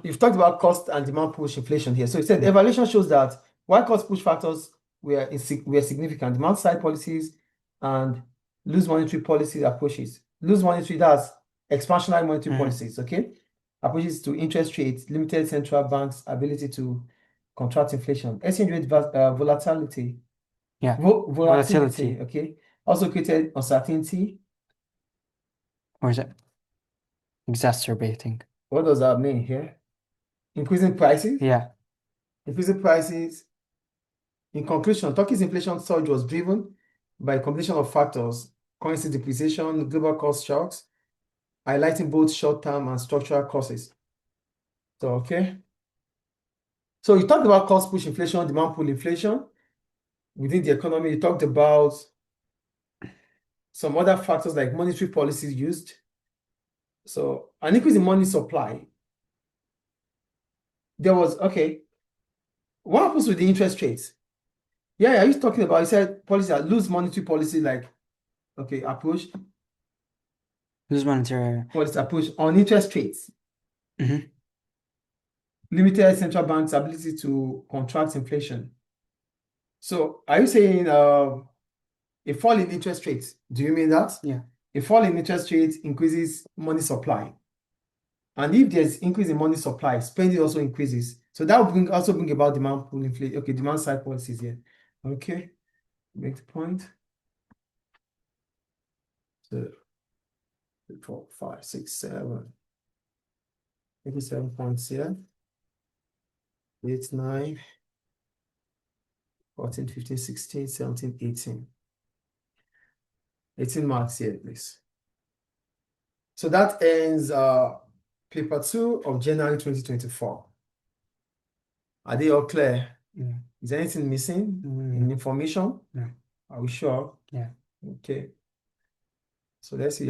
S1: you've talked about cost and demand push inflation here. So it said evaluation shows that while cost push factors were significant. Demand side policies and loose monetary policy approaches. Loose monetary, that's expansionary monetary policies, okay? Approaches to interest rates, limited central banks' ability to contract inflation. Exchange rate volatility.
S2: Yeah.
S1: Volatility, okay? Also created uncertainty.
S2: Or is it exacerbating?
S1: What does that mean here? Increasing prices?
S2: Yeah.
S1: Increasing prices. In conclusion, Turkey's inflation surge was driven by a combination of factors: currency depreciation, global cost shocks, highlighting both short-term and structural causes. So, okay. So you talked about cost push inflation, demand pull inflation within the economy. You talked about some other factors like monetary policies used. So an increase in money supply. There was, okay, what happens with the interest rates? Yeah, are you talking about, you said policy, loose monetary policy, like, okay, approach,
S2: Loose monetary.
S1: policy approach on interest rates.
S2: Mhm.
S1: Limited central bank's ability to contract inflation. So are you saying a fall in interest rates? Do you mean that?
S2: Yeah.
S1: A fall in interest rates increases money supply. And if there's increase in money supply, spending also increases. So that will also bring about demand pull inflation. Okay, demand side policies here. Okay, make the point. So 4, 5, 6, 7. Maybe 7 points here. 8, 9, 14, 15, 16, 17, 18. 18 marks here, please. So that ends paper 2 of January 2024. Are they all clear?
S2: Yeah.
S1: Is there anything missing in information?
S2: No.
S1: Are we sure?
S2: Yeah.
S1: Okay. So let's see.